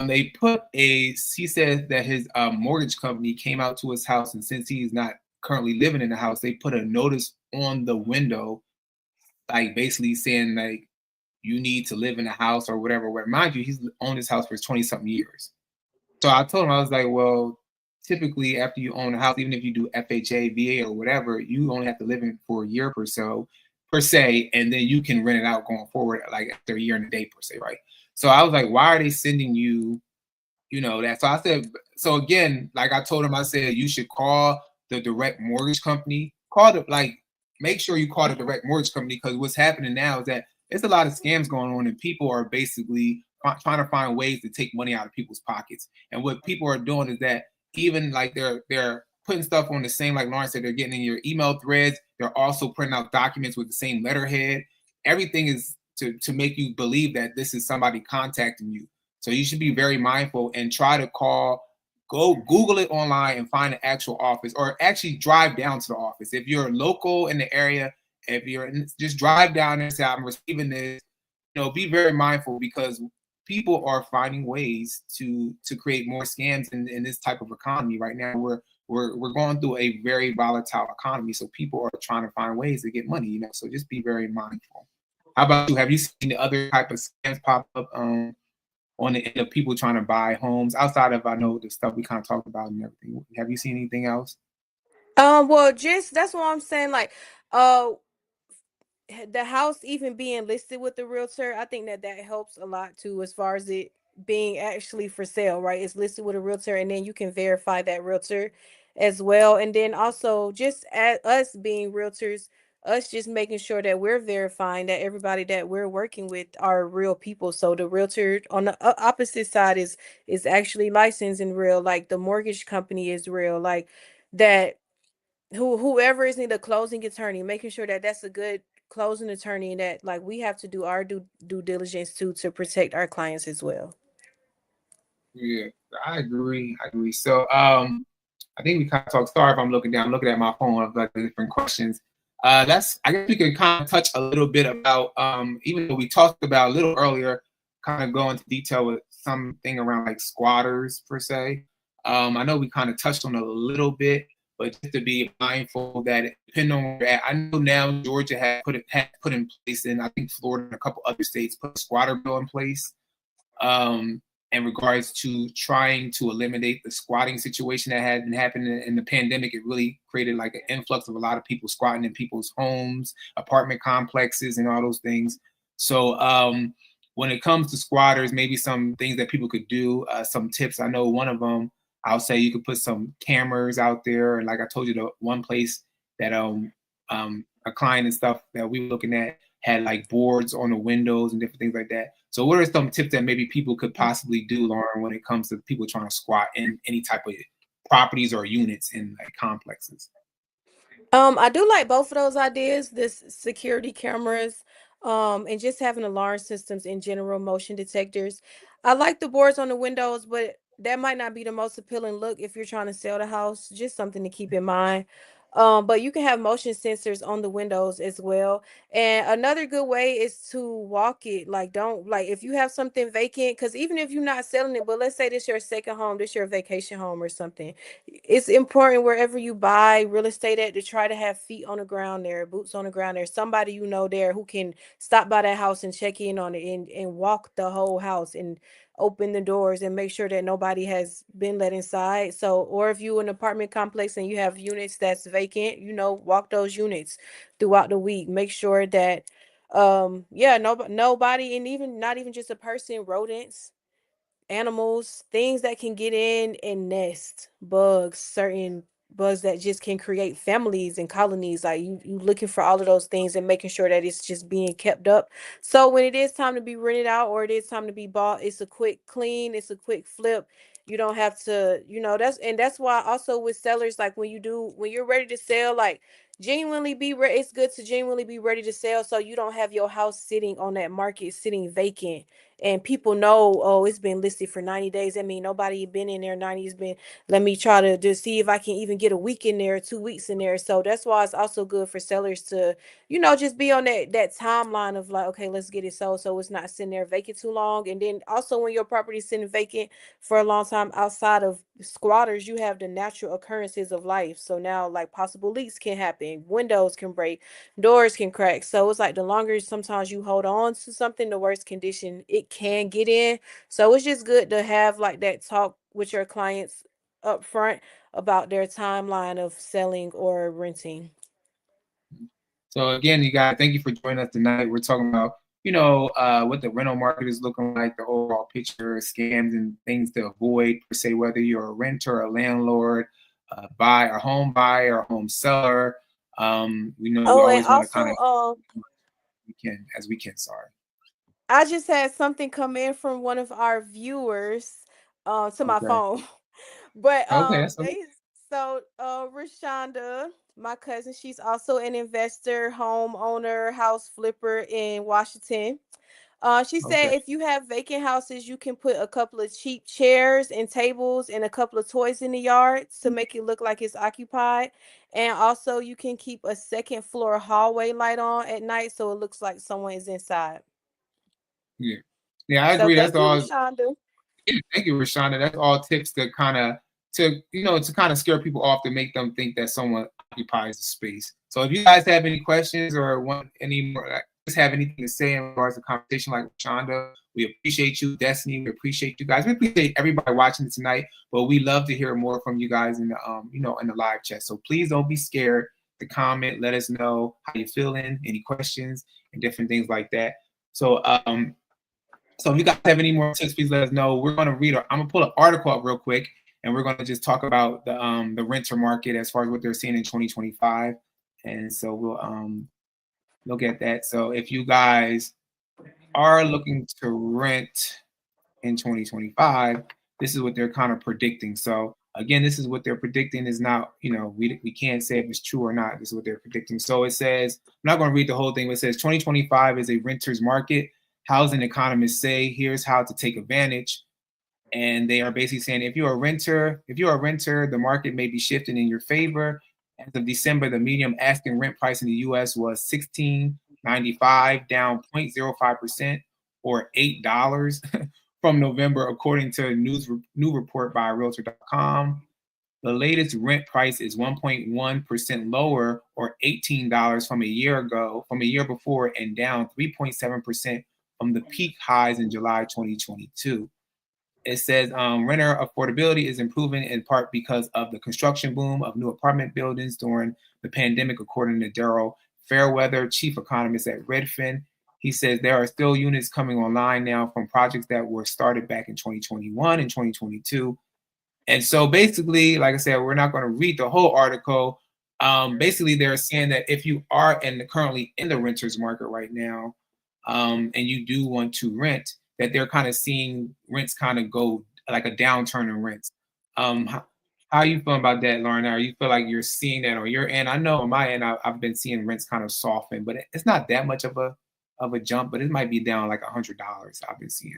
He said that his mortgage company came out to his house, and since he's not currently living in the house, they put a notice on the window, like basically saying like you need to live in the house or whatever. Where, mind you, he's owned his house for 20 something years. So I told him, I was like, well, typically after you own a house, even if you do FHA, VA, or whatever, you only have to live in it for a year per se, and then you can rent it out going forward, like after a year and a day per se, right? So I was like, why are they sending you, that? So I said, so again, like I told him, I said, you should call the direct mortgage company. Make sure you call the direct mortgage company, because what's happening now is that there's a lot of scams going on, and people are basically trying to find ways to take money out of people's pockets. And what people are doing is that even like they're putting stuff on the same, like Lauren said, they're getting in your email threads. They're also printing out documents with the same letterhead. Everything is to make you believe that this is somebody contacting you. So you should be very mindful and try to go Google it online and find an actual office, or actually drive down to the office. If you're local in the area if you're just drive down and say, I'm receiving this, be very mindful, because people are finding ways to create more scams in this type of economy right now. We're going through a very volatile economy, so people are trying to find ways to get money. So just be very mindful. How about you? Have you seen the other type of scams pop up on the end of people trying to buy homes outside of, I know, the stuff we kind of talked about and everything? Have you seen anything else?
Well, just that's what I'm saying. Like, uh, the house even being listed with the realtor, I think that that helps a lot too, as far as it being actually for sale, right? It's listed with a realtor, and then you can verify that realtor as well. And then also, just at us being realtors, us just making sure that we're verifying that everybody that we're working with are real people. So the realtor on the opposite side is actually licensed and real, like the mortgage company is real, like that whoever is in the closing attorney, making sure that that's a good closing attorney, and that like we have to do our due diligence too to protect our clients as well.
Yeah, I agree. I agree. So, I think we kind of talked. Sorry if I'm looking down. I'm looking at my phone of like the different questions. That's. I guess we can kind of touch a little bit about, even though we talked about a little earlier, kind of go into detail with something around like squatters per se. I know we kind of touched on it a little bit, but just to be mindful that depending on where you're at, I know now Georgia had put in place, and I think Florida and a couple other states put a squatter bill in place. Um, in regards to trying to eliminate the squatting situation that had been happening in the pandemic. It really created like an influx of a lot of people squatting in people's homes, apartment complexes, and all those things. So when it comes to squatters, maybe some things that people could do, some tips. I know one of them, I'll say you could put some cameras out there. And like I told you, the one place that a client and stuff that we were looking at had like boards on the windows and different things like that. So what are some tips that maybe people could possibly do, Lauren, when it comes to people trying to squat in any type of properties or units in like complexes?
I do like both of those ideas, this security cameras, and just having alarm systems in general, motion detectors. I like the boards on the windows, but that might not be the most appealing look if you're trying to sell the house. Just something to keep in mind. But you can have motion sensors on the windows as well. And another good way is to walk it. Like, don't like if you have something vacant, because even if you're not selling it, but let's say this your second home, this your vacation home or something, it's important wherever you buy real estate at to try to have feet on the ground there, boots on the ground there, somebody you know there who can stop by that house and check in on it, and walk the whole house and open the doors and make sure that nobody has been let inside. So, or if you an apartment complex and you have units that's vacant, walk those units throughout the week. Make sure that yeah, nobody, and even not even just a person, rodents, animals, things that can get in and nest, bugs, certain bugs that just can create families and colonies. Like you looking for all of those things and making sure that it's just being kept up. So when it is time to be rented out or it is time to be bought, it's a quick clean, it's a quick flip. You don't have to, that's why also with sellers, like when you're ready to sell, like genuinely it's good to genuinely be ready to sell, so you don't have your house sitting on that market, sitting vacant, and people know, oh, it's been listed for 90 days. I mean, nobody been in there 90. It's been, let me try to just see if I can even get a week in there, 2 weeks in there. So that's why it's also good for sellers to, just be on that timeline of like, okay, let's get it sold, so it's not sitting there vacant too long. And then also when your property is sitting vacant for a long time, outside of squatters, you have the natural occurrences of life. So now, like, possible leaks can happen, windows can break, doors can crack. So it's like the longer sometimes you hold on to something, the worse condition it can get in. So it's just good to have like that talk with your clients up front about their timeline of selling or renting.
So again, you guys, thank you for joining us tonight. We're talking about, what the rental market is looking like, the overall picture, scams and things to avoid per se, whether you're a renter, a landlord, a home buyer, a home seller. We know we
Oh, and
always want to kind
also,
of we can. Sorry.
I just had something come in from one of our viewers to my
Okay.
phone. But
Okay. That's okay.
they so Rashonda, my cousin, she's also an investor, homeowner, house flipper in Washington. She
Okay.
said if you have vacant houses, you can put a couple of cheap chairs and tables and a couple of toys in the yard to make it look like it's occupied. And also, you can keep a second floor hallway light on at night so it looks like someone is inside.
Yeah. Yeah, I
So
agree. That's
thank you,
all.
Rashonda.
Yeah, thank you, Rashonda. That's all tips to kind of to kind of scare people off to make them think that someone occupies the space. So if you guys have any questions or want any more, just have anything to say in regards to conversation like Rashonda, we appreciate you, Destiny. We appreciate you guys. We appreciate everybody watching tonight. But we love to hear more from you guys in the in the live chat. So please don't be scared to comment. Let us know how you're feeling, any questions, and different things like that. So if you guys have any more tips, please let us know. We're going to read. I'm going to pull an article up real quick, and we're going to just talk about the renter market as far as what they're seeing in 2025. And so we'll look at that. So if you guys are looking to rent in 2025, this is what they're kind of predicting. So again, this is what they're predicting is not, we can't say if it's true or not. This is what they're predicting. So it says, I'm not going to read the whole thing, but it says 2025 is a renter's market. Housing economists say, here's how to take advantage. And they are basically saying, if you're a renter, the market may be shifting in your favor. As of December, the median asking rent price in the U.S. was $16.95, down 0.05% or $8 from November, according to a new report by Realtor.com. The latest rent price is 1.1% lower, or $18 from a year before, and down 3.7% from the peak highs in July 2022. It says renter affordability is improving in part because of the construction boom of new apartment buildings during the pandemic, according to Daryl Fairweather, chief economist at Redfin. He says there are still units coming online now from projects that were started back in 2021 and 2022. And so basically, like I said, we're not going to read the whole article. Basically, they're saying that if you are currently in the renters market right now, and you do want to rent, that they're kind of seeing rents kind of go like a downturn in rents. How you feel about that, Lauren? Are you feel like you're seeing that on your end? I know on my end, I've been seeing rents kind of soften, but it's not that much of a jump, but it might be down like $100. I've been seeing.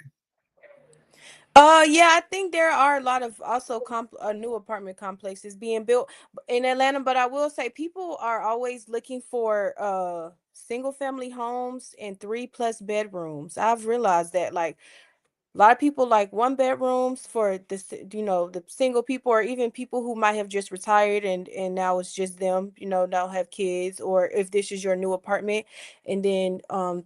Yeah, I think there are a lot of also new apartment complexes being built in Atlanta, but I will say people are always looking for single family homes and 3+ bedrooms. I've realized that like a lot of people like one bedrooms for the single people, or even people who might have just retired and now it's just them, don't have kids, or if this is your new apartment. And then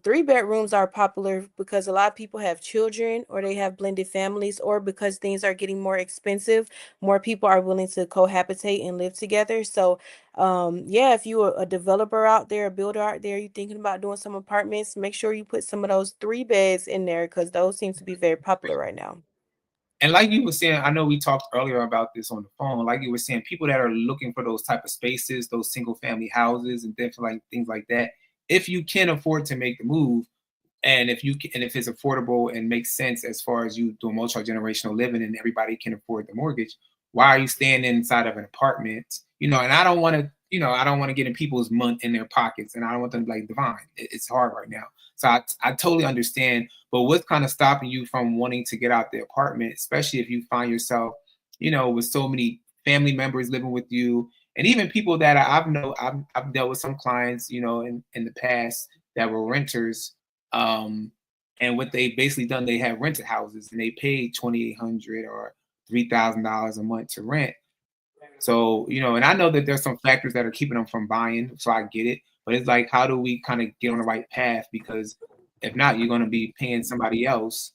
3 bedrooms are popular because a lot of people have children, or they have blended families, or because things are getting more expensive, more people are willing to cohabitate and live together. So yeah, if you're a developer out there, a builder out there, you're thinking about doing some apartments, make sure you put some of those 3 beds in there, because those seem to be very popular right now.
And like you were saying, I know we talked earlier about this on the phone. Like you were saying, people that are looking for those type of spaces, those single family houses and different things like that, if you can afford to make the move, and if it's affordable and makes sense as far as you doing multi-generational living and everybody can afford the mortgage, why are you staying inside of an apartment? And I don't want to, I don't want to get in people's money in their pockets, and I don't want them to like divine. It's hard right now. So I totally understand. But what's kind of stopping you from wanting to get out the apartment, especially if you find yourself, with so many family members living with you, and even people that I've dealt with some clients, in the past that were renters, and what they basically done, they had rented houses and they paid $2,800 or $3,000 a month to rent. So, and I know that there's some factors that are keeping them from buying, so I get it. But it's like, how do we kind of get on the right path? Because if not, you're going to be paying somebody else.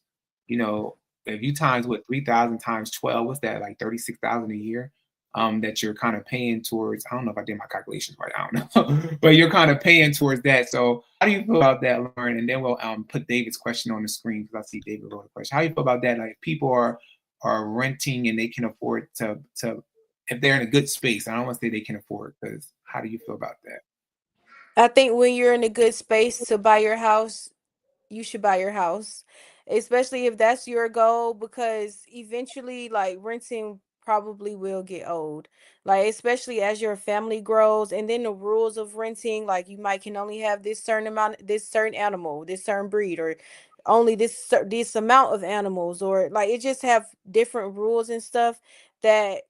If you times what 3,000 times 12, what's that, like 36,000 a year? That you're kind of paying towards. I don't know if I did my calculations right. I don't know, but you're kind of paying towards that. So how do you feel about that, Lauren? And then we'll put David's question on the screen, because I see David wrote a question. How do you feel about that? Like, people are renting and they can afford to if they're in a good space. I don't want to say they can afford, because how do you feel about that?
I think when you're in a good space to buy your house, you should buy your house, especially if that's your goal, because eventually, like, renting probably will get old. Like, especially as your family grows, and then the rules of renting, like, you might can only have this certain amount, this certain animal, this certain breed, or only this amount of animals, or like it just have different rules and stuff that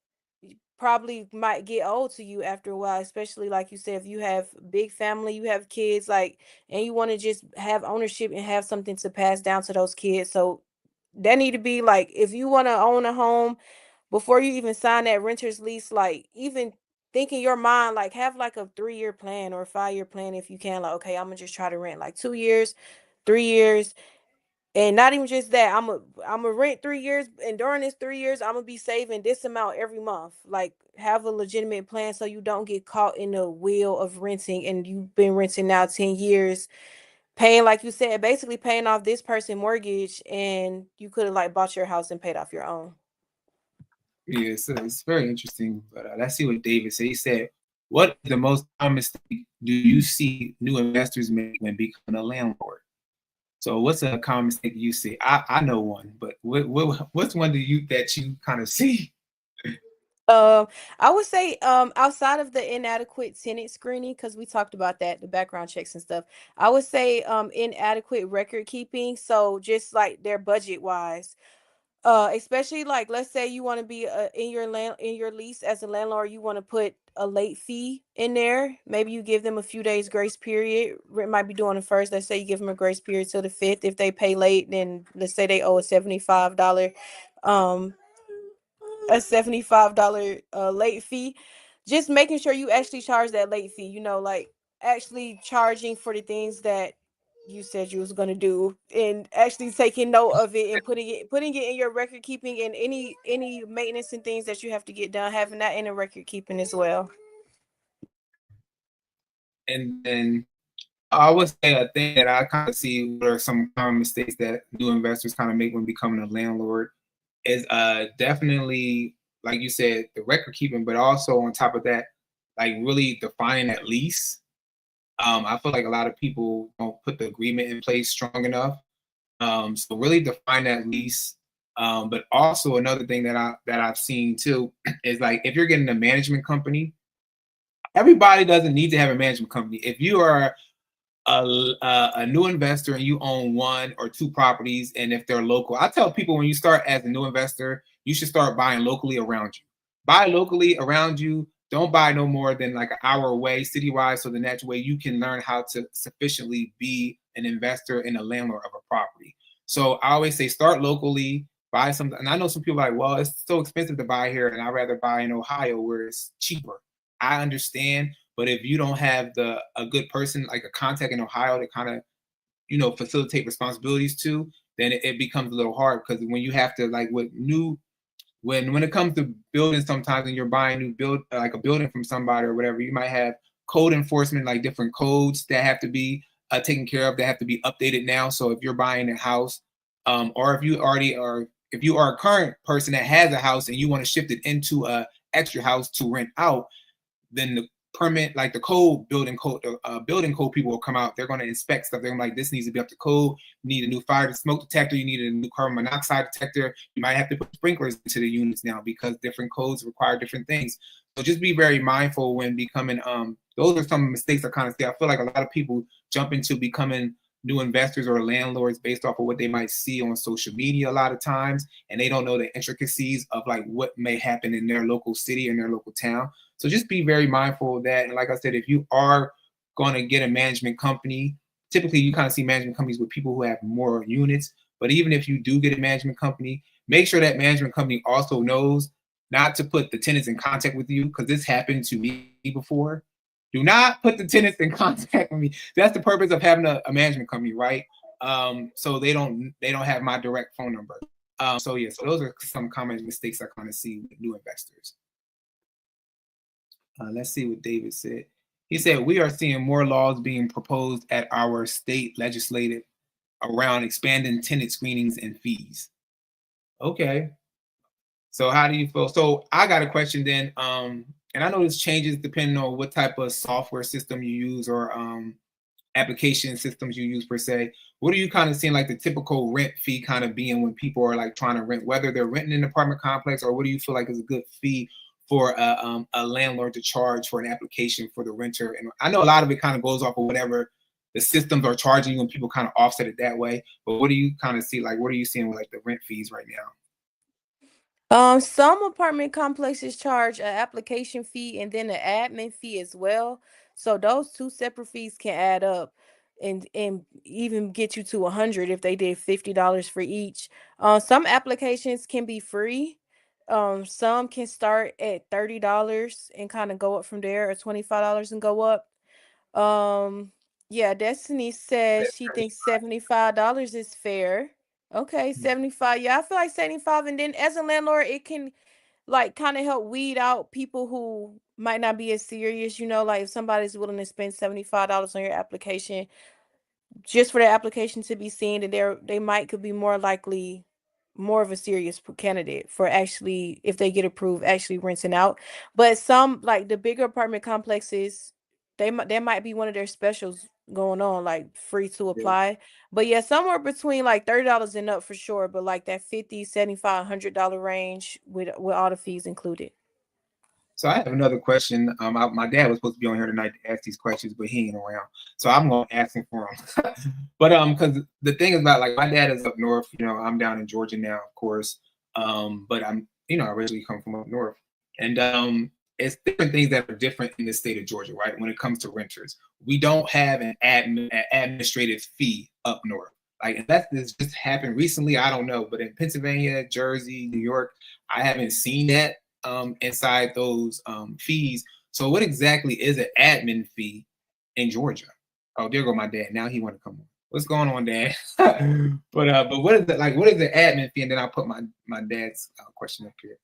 probably might get old to you after a while, especially like you said, if you have big family, you have kids, like, and you want to just have ownership and have something to pass down to those kids. So that need to be like, if you want to own a home, before you even sign that renter's lease, like even think in your mind, like have like a 3-year plan or a 5-year plan if you can. Like, okay, I'm gonna just try to rent like 2 years, 3 years, and not even just that. I'm a rent 3 years, and during this 3 years, I'm gonna be saving this amount every month. Like have a legitimate plan so you don't get caught in the wheel of renting, and you've been renting now 10 years, paying like you said, basically paying off this person mortgage, and you could have like bought your house and paid off your own.
Yeah, so it's very interesting. But let's see what David said. He said, "What is the most common mistake do you see new investors make when becoming a landlord?" So, what's a common mistake you see? I know one, but what's one that you kind of see?
I would say, outside of the inadequate tenant screening, because we talked about that, the background checks and stuff. I would say, inadequate record keeping. So just like their budget wise, especially like let's say you want to be in your lease as a landlord, you want to put a late fee in there. Maybe you give them a few days grace period. Rent might be due on the first. Let's say you give them a grace period till the fifth. If they pay late, then let's say they owe um a $75 late fee. Just making sure you actually charge that late fee, like actually charging for the things that you said you was going to do, and actually taking note of it and putting it in your record keeping, and any maintenance and things that you have to get done, having that in a record keeping as well.
And then I would say a thing that I kind of see what are some common mistakes that new investors kind of make when becoming a landlord is definitely, like you said, the record keeping, but also on top of that, like really defining that lease. I feel like a lot of people don't put the agreement in place strong enough. So really define that lease. But also another thing that I've seen too is like if you're getting a management company, everybody doesn't need to have a management company. If you are a new investor and you own 1 or 2 properties, and if they're local, I tell people when you start as a new investor, you should start buying locally around you. Buy locally around you. Don't buy no more than like an hour away citywide, so the next way you can learn how to sufficiently be an investor and a landlord of a property. So I always say start locally, buy something. And I know some people are like, well, it's so expensive to buy here, and I'd rather buy in Ohio where it's cheaper. I understand, but if you don't have a good person, like a contact in Ohio to kind of, facilitate responsibilities to, then it becomes a little hard because when you have to like with new when it comes to building, sometimes when you're buying new build like a building from somebody or whatever, you might have code enforcement, like different codes that have to be taken care of, that have to be updated now. So if you're buying a house, or if you are a current person that has a house and you want to shift it into a extra house to rent out, then the permit, like the building code people will come out. They're going to inspect stuff. They're like, this needs to be up to code. You need a new fire smoke detector. You need a new carbon monoxide detector. You might have to put sprinklers into the units now because different codes require different things. So just be very mindful when becoming. Those are some mistakes I kind of see. I feel like a lot of people jump into becoming new investors or landlords based off of what they might see on social media a lot of times, and they don't know the intricacies of like what may happen in their local city and their local town. So just be very mindful of that. And like I said, if you are going to get a management company, typically you kind of see management companies with people who have more units. But even if you do get a management company, make sure that management company also knows not to put the tenants in contact with you, because this happened to me before. Do not put the tenants in contact with me. That's the purpose of having a management company, right? So they don't have my direct phone number. So yeah, so those are some common mistakes I kind of see with new investors. Let's see what David said. He said, we are seeing more laws being proposed at our state legislative around expanding tenant screenings and fees. Okay. So how do you feel? So I got a question then. And I know this changes depending on what type of software system you use or application systems you use per se. What are you kind of seeing like the typical rent fee kind of being when people are like trying to rent, whether they're renting an apartment complex, or what do you feel like is a good fee for a landlord to charge for an application for the renter? And I know a lot of it kind of goes off of whatever the systems are charging you and people kind of offset it that way. But what do you kind of see? Like, what are you seeing with like the rent fees right now?
Some apartment complexes charge an application fee and then an admin fee as well. So those two separate fees can add up and even get you to 100 if they did $50 for each. Some applications can be free. Some can start at $30 and kind of go up from there, or $25 and go up. Um, yeah, Destiny says she thinks $75 is fair. Okay, 75. Yeah, I feel like 75. And then as a landlord, it can like kind of help weed out people who might not be as serious. Like if somebody's willing to spend $75 on your application, just for the application to be seen, and they might could be more likely more of a serious candidate for actually, if they get approved, actually renting out. But some, like the bigger apartment complexes, there might be one of their specials going on, like free to
Yeah.
apply. But yeah, somewhere between like $30 and up for sure, but like that 50, 75, $100 range with all the fees included.
So I have another question. My dad was supposed to be on here tonight to ask these questions, but he ain't around. So I'm gonna ask him for him. But because the thing is about, like, my dad is up north. I'm down in Georgia now, of course. But I'm I originally come from up north, and it's different things that are different in the state of Georgia, right? When it comes to renters, we don't have an administrative fee up north. Like, unless this just happened recently, I don't know. But in Pennsylvania, Jersey, New York, I haven't seen that inside those fees. So what exactly is an admin fee in Georgia? Oh, there go my dad. Now he want to come on. What's going on, Dad? But what is it like? What is the admin fee? And then I'll put my dad's question up here.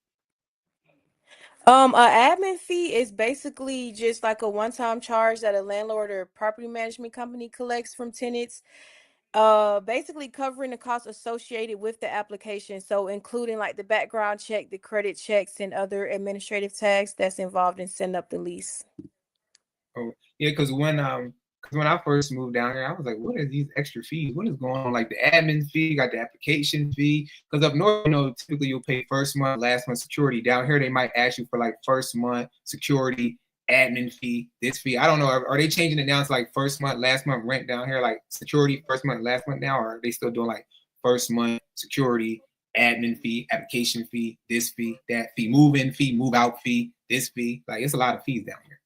A admin fee is basically just like a one-time charge that a landlord or property management company collects from tenants, basically covering the costs associated with the application. So including like the background check, the credit checks, and other administrative tasks that's involved in setting up the lease.
Oh, yeah, because when I first moved down here, I was like, what are these extra fees? What is going on? Like the admin fee, got the application fee. Because up north, typically you'll pay first month, last month security. Down here, they might ask you for like first month security, admin fee, this fee. I don't know. Are they changing it now? It's like first month, last month rent down here, like security, first month, last month now, or are they still doing like first month security, admin fee, application fee, this fee, that fee, move in fee, move out fee, this fee? Like, it's a lot of fees down here.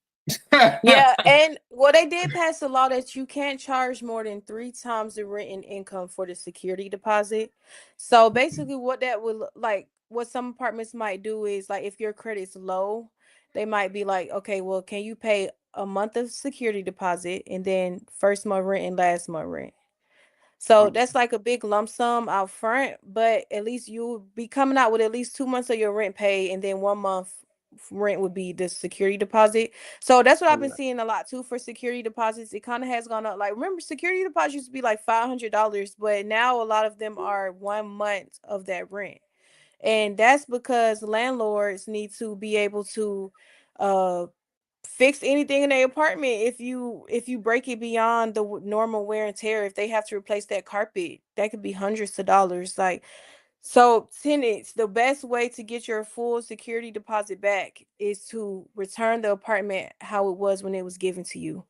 Yeah, and they did pass a law that you can't charge more than 3 times the rent and income for the security deposit. So basically, what that would like, what some apartments might do is like, if your credit's low, they might be like, okay, well, can you pay a month of security deposit and then first month rent and last month rent? So
Okay.
that's like a big lump sum out front, but at least you'll be coming out with at least 2 months of your rent paid, and then 1 month rent would be the security deposit. So that's what I've been
Okay.
seeing a lot too for security deposits. It kind of has gone up. Like, remember, security deposits used to be like $500, but now a lot of them are 1 month of that rent. And that's because landlords need to be able to uh fix anything in their apartment. If you break it beyond the normal wear and tear, if they have to replace that carpet, that could be hundreds of dollars. Like, so tenants, the best way to get your full security deposit back is to return the apartment how it was when it was given to you.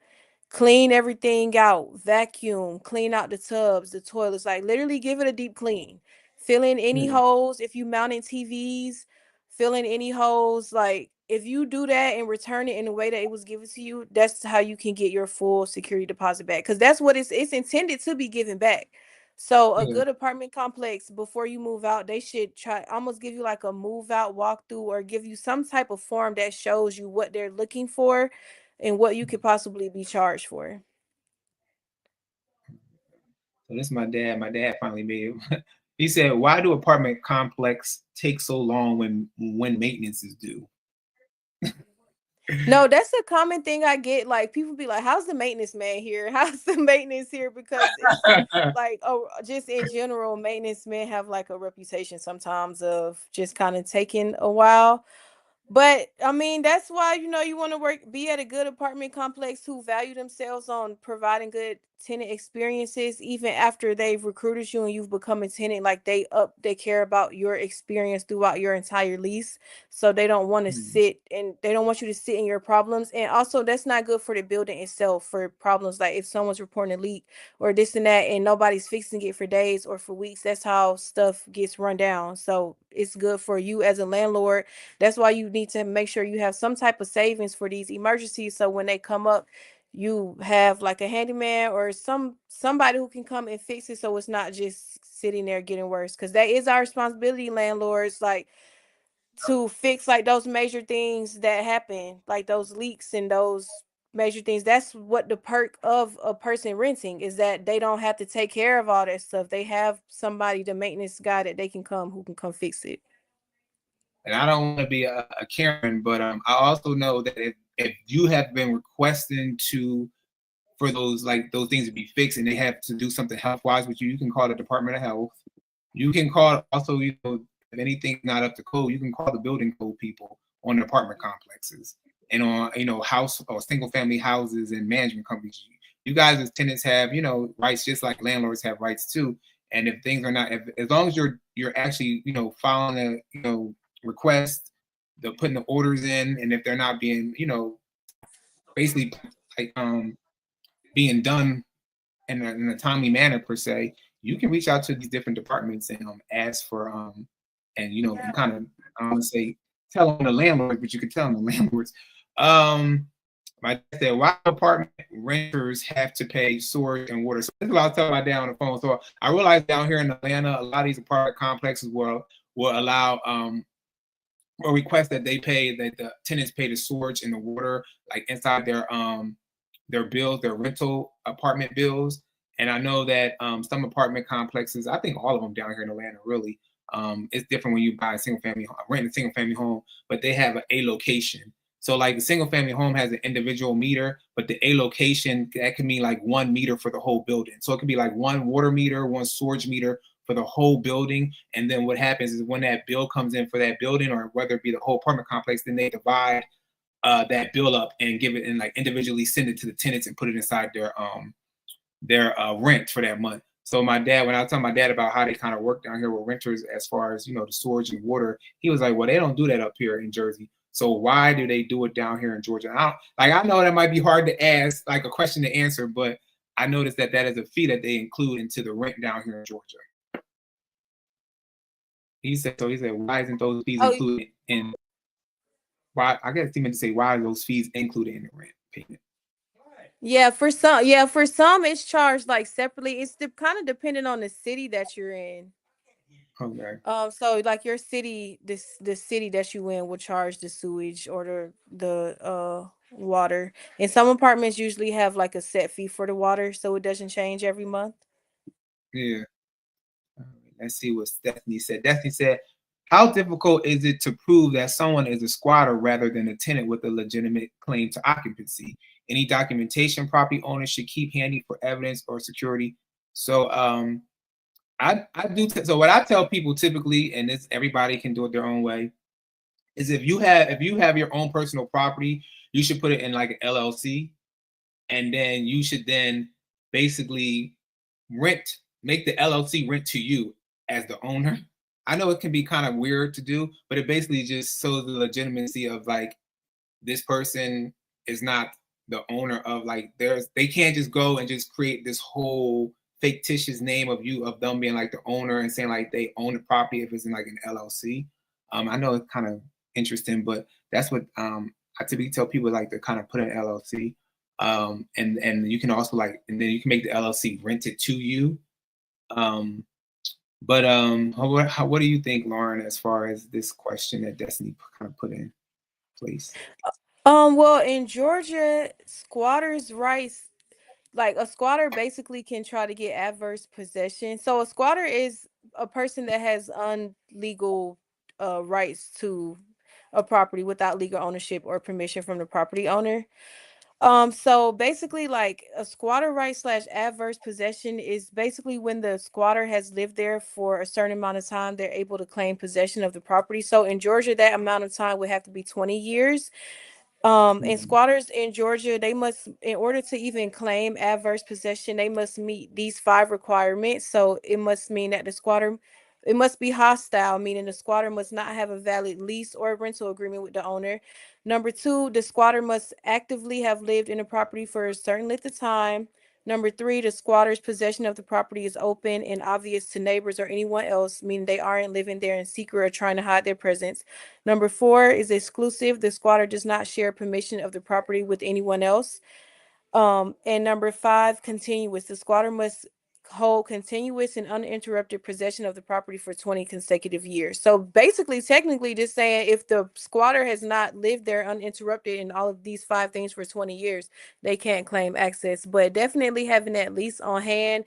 Clean everything out, vacuum, clean out the tubs, the toilets, like literally give it a deep clean. Fill in any
Yeah.
holes if you mounted TVs, fill in any holes. Like, if you do that and return it in the way that it was given to you, that's how you can get your full security deposit back. Because that's what it's intended to be given back. So a
Yeah.
good apartment complex, before you move out, they should try almost give you like a move out walkthrough, or give you some type of form that shows you what they're looking for and what you could possibly be charged for.
So this is my dad. My dad finally made it. He said, "Why do apartment complex take so long when maintenance is due?"
No, that's a common thing I get. Like, people be like, "How's the maintenance man here? How's the maintenance here?" Because it's like, oh, just in general, maintenance men have like a reputation sometimes of just kind of taking a while. But I mean, that's why you want to be at a good apartment complex who value themselves on providing good tenant experiences, even after they've recruited you and you've become a tenant. Like they care about your experience throughout your entire lease, so they don't want to
Mhm.
sit and they don't want you to sit in your problems. And also, that's not good for the building itself for problems like if someone's reporting a leak or this and that, and nobody's fixing it for days or for weeks. That's how stuff gets run down. So it's good for you as a landlord. That's why you need to make sure you have some type of savings for these emergencies. So when they come up, you have like a handyman or somebody who can come and fix it so it's not just sitting there getting worse. Cause that is our responsibility, landlords, like to fix like those major things that happen, like those leaks and those major things. That's what the perk of a person renting is, that they don't have to take care of all that stuff. They have somebody, the maintenance guy, that they can come who can come fix it.
And I don't want to be a Karen, but I also know that if you have been requesting to for those like those things to be fixed and they have to do something health wise with you, you can call the Department of Health. You can call also, if anything's not up to code, you can call the building code people on the apartment complexes and on house or single family houses and management companies. You guys as tenants have rights just like landlords have rights too. And if things are not, as long as you're actually following request, they're putting the orders in, and if they're not being basically like being done in a timely manner per se, you can reach out to these different departments and ask for and and kind of I don't want to say tell on the landlord, but you could tell on the landlords. My dad said, why apartment renters have to pay storage and water? So this is what I was telling my dad on the phone. So I realized down here in Atlanta, a lot of these apartment complexes will allow or request that that the tenants pay the storage and the water like inside their bills, their rental apartment bills. And I know that some apartment complexes, I think all of them down here in Atlanta, really, it's different when you buy a single family, rent a single family home, but they have a location. So like the single family home has an individual meter, but the a location that can mean like 1 meter for the whole building. So it could be like one water meter, one storage meter for the whole building. And then what happens is when that bill comes in for that building, or whether it be the whole apartment complex, then they divide that bill up and give it and like individually send it to the tenants and put it inside their rent for that month. So my dad, when I was telling my dad about how they kind of work down here with renters as far as the storage and water, he was like, "Well, they don't do that up here in Jersey. So why do they do it down here in Georgia?" I know that might be hard to ask, like a question to answer, but I noticed that is a fee that they include into the rent down here in Georgia. He said, why isn't those fees
Oh,
included in why? I guess he meant to say why are those fees included in the rent payment?
yeah, for some it's charged like separately. It's kind of dependent on the city that you're in.
Okay.
So like your city, the city that you in will charge the sewage or the water. And some apartments usually have like a set fee for the water, so it doesn't change every month.
Yeah. All right, let's see what Stephanie said. Stephanie said, how difficult is it to prove that someone is a squatter rather than a tenant with a legitimate claim to occupancy? Any documentation property owners should keep handy for evidence or security. So I do so what I tell people typically, and this everybody can do it their own way, is if you have your own personal property, you should put it in like an LLC, and then you should then basically make the LLC rent to you as the owner. I know it can be kind of weird to do, but it basically just shows the legitimacy of like this person is not the owner of like they can't just go and just create this whole fictitious name of them being like the owner and saying like they own the property if it's in like an LLC. I know it's kind of interesting, but that's what I typically tell people like to kind of put an LLC. And you can also like and then you can make the LLC rent it to you. Um, but what do you think, Lauren, as far as this question that Destiny kind of put in place?
Well, in Georgia, squatters' rights, like a squatter basically can try to get adverse possession. So a squatter is a person that has unlegal rights to a property without legal ownership or permission from the property owner. So basically, like a squatter right slash adverse possession is basically when the squatter has lived there for a certain amount of time, they're able to claim possession of the property. So in Georgia, that amount of time would have to be 20 years. And
Mhm.
squatters in Georgia, they must, in order to even claim adverse possession, they must meet these five requirements. So it must mean that the squatter, it must be hostile, meaning the squatter must not have a valid lease or rental agreement with the owner. Number two, the squatter must actively have lived in the property for a certain length of time. Number three, the squatter's possession of the property is open and obvious to neighbors or anyone else, meaning they aren't living there in secret or trying to hide their presence. Number four is exclusive. The squatter does not share permission of the property with anyone else. And number five, continuous. The squatter must hold continuous and uninterrupted possession of the property for 20 consecutive years. So basically, technically, just saying if the squatter has not lived there uninterrupted in all of these five things for 20 years, they can't claim access. But definitely having that lease on hand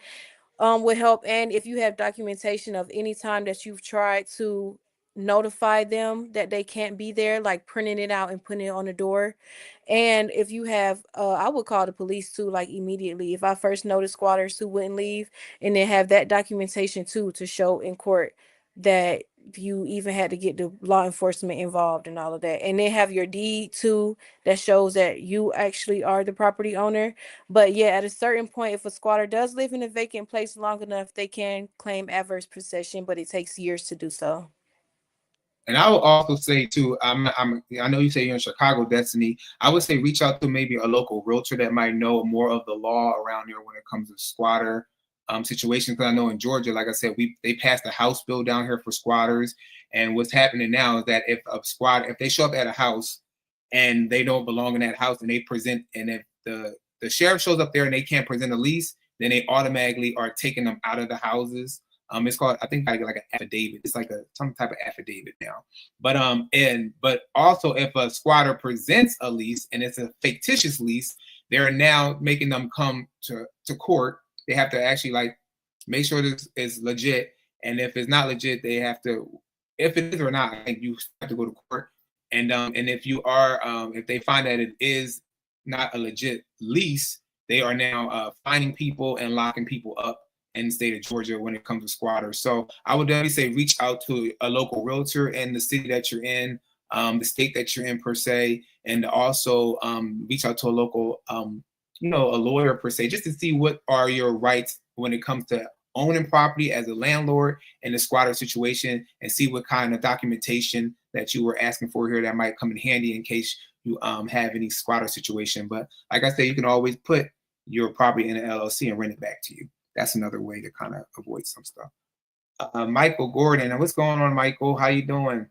would help. And if you have documentation of any time that you've tried to notify them that they can't be there, like printing it out and putting it on the door. And if you have I would call the police too, like immediately if I first noticed squatters who wouldn't leave, and then have that documentation too to show in court that you even had to get the law enforcement involved and all of that, and then have your deed too that shows that you actually are the property owner. But yeah, at a certain point, if a squatter does live in a vacant place long enough, they can claim adverse possession, but it takes years to do so.
And I would also say too, I know you say you're in Chicago, Destiny. I would say reach out to maybe a local realtor that might know more of the law around there when it comes to squatter situations. Because I know in Georgia, like I said, they passed a house bill down here for squatters. And what's happening now is that if they show up at a house and they don't belong in that house, and they present, and if the sheriff shows up there and they can't present a lease, then they automatically are taking them out of the houses. It's called, I think, like an affidavit. It's like some type of affidavit now. But also, if a squatter presents a lease and it's a fictitious lease, they're now making them come to court. They have to actually like make sure this is legit. And if it's not legit, they have to, if it is or not, I think you have to go to court. And if you are, if they find that it is not a legit lease, they are now finding people and locking people up in the state of Georgia when it comes to squatters. So I would definitely say reach out to a local realtor in the city that you're in, the state that you're in per se, and also reach out to a local, a lawyer per se, just to see what are your rights when it comes to owning property as a landlord in the squatter situation, and see what kind of documentation that you were asking for here that might come in handy in case you have any squatter situation. But like I said, you can always put your property in an LLC and rent it back to you. That's another way to kind of avoid some stuff. Michael Gordon, and what's going on, Michael? How you doing?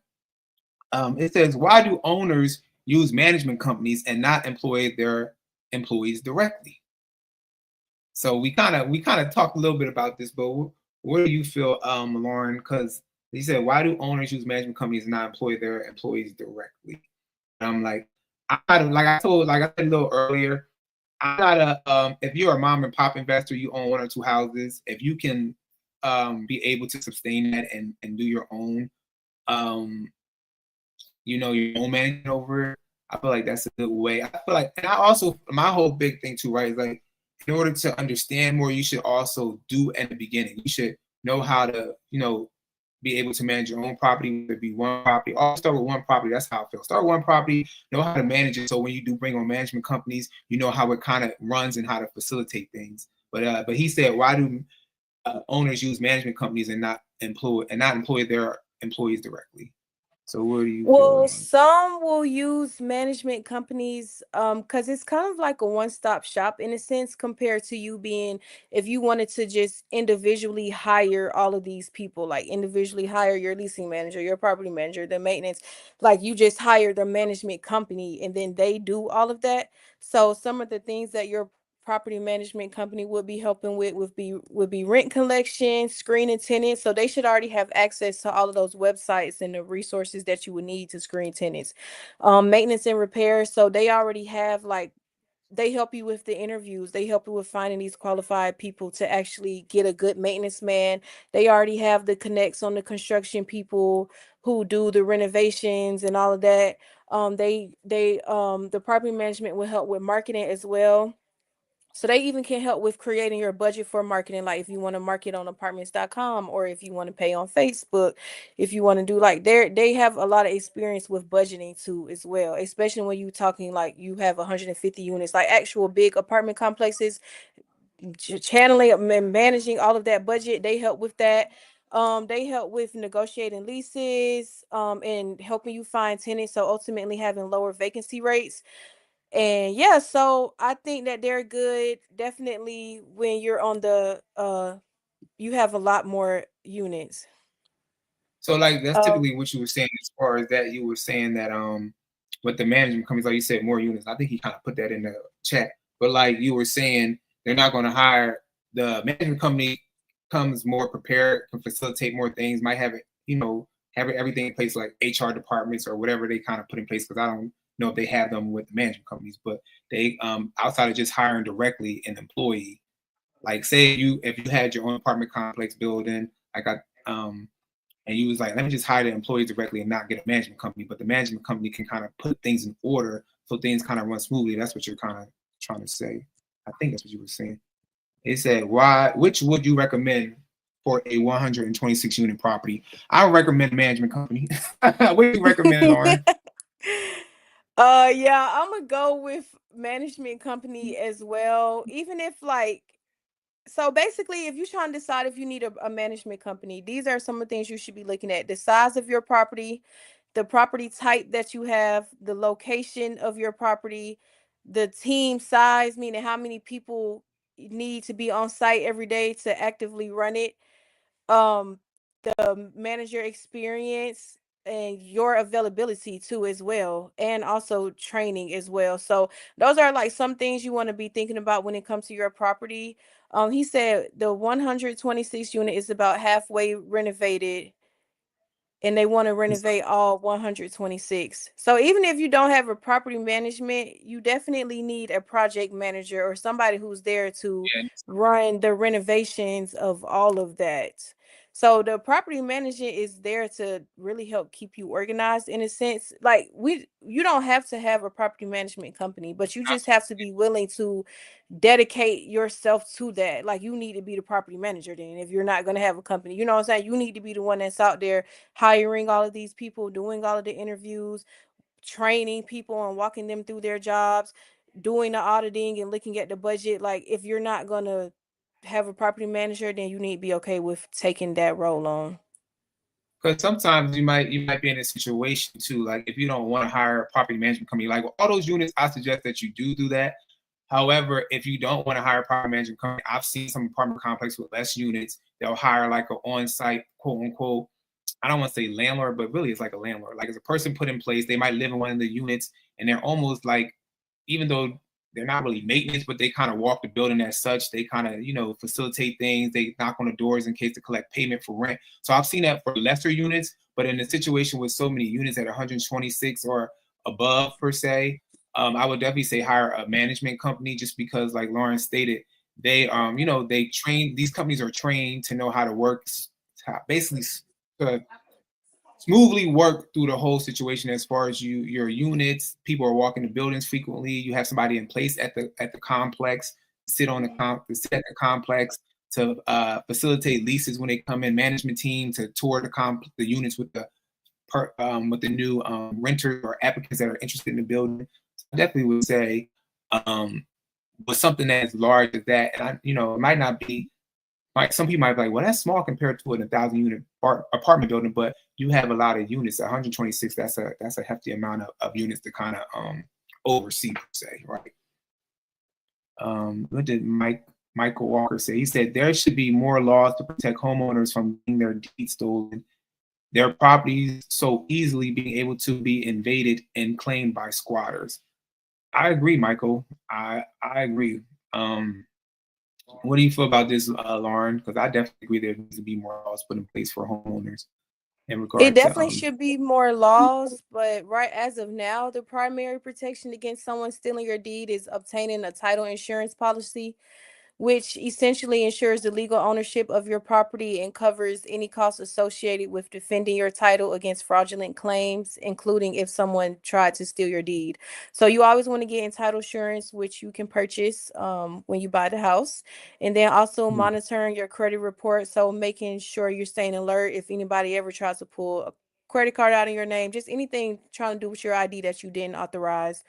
It says, why do owners use management companies and not employ their employees directly? So we kind of talked a little bit about this, but what do you feel, Lauren? Because he said, why do owners use management companies and not employ their employees directly? And I'm like, like I said a little earlier, I'm not if you're a mom and pop investor, you own one or two houses. If you can be able to sustain that and do your own, um, your own management over it, I feel like that's a good way. I feel like, and I also, my whole big thing too, right, is like, in order to understand more, you should also do in the beginning. You should know how to, be able to manage your own property, whether it be one property. I'll start with one property. That's how I feel. Start with one property, know how to manage it. So when you do bring on management companies, you know how it kind of runs and how to facilitate things. But he said, why do owners use management companies and not employ their employees directly? So what do you feel,
Well,
Lauren?
some will use management companies because it's kind of like a one-stop shop in a sense compared to you being, if you wanted to just individually hire all of these people, like individually hire your leasing manager, your property manager, the maintenance, like you just hire the management company and then they do all of that. So some of the things that your property management company would be helping with would be rent collection, screening tenants. So they should already have access to all of those websites and the resources that you would need to screen tenants. Maintenance and repairs. So they already have like they help you with the interviews. They help you with finding these qualified people to actually get a good maintenance man. They already have the connects on the construction people who do the renovations and all of that. The property management will help with marketing as well. So they even can help with creating your budget for marketing, like if you want to market on apartments.com, or if you want to pay on Facebook, if you want to do like they have a lot of experience with budgeting too as well, especially when you talking like you have 150 units, like actual big apartment complexes, channeling and managing all of that budget. They help with that. They help with negotiating leases, and helping you find tenants, so ultimately having lower vacancy rates. And yeah, so I think that they're good. Definitely when you're on the you have a lot more units.
So like that's
Um
typically what you were saying as far as that you were saying that with the management companies, like you said, more units. I think he kind of put that in the chat. But like you were saying, they're not going to hire the management company comes more prepared, can facilitate more things, might have it, have everything in place like HR departments or whatever they kind of put in place, because I don't know if they have them with the management companies, but they outside of just hiring directly an employee, like say if you had your own apartment complex building, like and you was like, let me just hire the employees directly and not get a management company. But the management company can kind of put things in order so things kind of run smoothly. That's what you're kind of trying to say. I think that's what you were saying. It said, which would you recommend for a 126 unit property? I would recommend management company. What do you recommend, Lauren?
yeah, I'm gonna go with management company as well. Even if like, so basically, if you're trying to decide if you need a management company, these are some of the things you should be looking at: the size of your property, the property type that you have, the location of your property, the team size, meaning how many people need to be on site every day to actively run it, um the manager experience, and your availability too as well, and also training as well. So those are like some things you want to be thinking about when it comes to your property. He said the 126 unit is about halfway renovated, and they want to renovate all 126. So even if you don't have a property management, you definitely need a project manager or somebody who's there to
Yeah.
run the renovations of all of that. So the property management is there to really help keep you organized in a sense. Like you don't have to have a property management company, but you just have to be willing to dedicate yourself to that. Like you need to be the property manager then if you're not going to have a company. You know what I'm saying? You need to be the one that's out there hiring all of these people, doing all of the interviews, training people and walking them through their jobs, doing the auditing and looking at the budget. Like if you're not going to have a property manager, then you need to be okay with taking that role on.
Because sometimes you might be in a situation too, like if you don't want to hire a property management company, like all those units, I suggest that you do that. However, if you don't want to hire a property management company, I've seen some apartment complex with less units. They'll hire like an on-site, quote unquote, I don't want to say landlord, but really it's like a landlord. Like it's a person put in place. They might live in one of the units, and they're almost like, even though they're not really maintenance, but they kind of walk the building as such. They kind of, facilitate things. They knock on the doors in case to collect payment for rent. So I've seen that for lesser units, but in a situation with so many units at 126 or above per se, I would definitely say hire a management company, just because, like Lauren stated, they, they train, these companies are trained to know how to work, basically to smoothly work through the whole situation. As far as your units, people are walking the buildings frequently. You have somebody in place at the complex, sit at the complex to facilitate leases when they come in, management team to tour the units with the new renters or applicants that are interested in the building. So I definitely would say with something as large as that, and it might not be, like some people might be like, well, that's small compared to an 1,000 unit apartment building, but you have a lot of units. 126, that's a hefty amount of units to kind of oversee per se, right? What did Michael Walker say? He said there should be more laws to protect homeowners from getting their deeds stolen, their properties so easily being able to be invaded and claimed by squatters. I agree, Michael. I agree. What do you feel about this, Lauren? Because I definitely agree there needs to be more laws put in place for homeowners. in
It
regard to
definitely should be more laws, but right as of now, the primary protection against someone stealing your deed is obtaining a title insurance policy, which essentially ensures the legal ownership of your property and covers any costs associated with defending your title against fraudulent claims, including if someone tried to steal your deed. So you always want to get in title insurance, which you can purchase when you buy the house, and then also monitoring your credit report. So making sure you're staying alert if anybody ever tries to pull a credit card out in your name, just anything trying to do with your ID that you didn't authorize,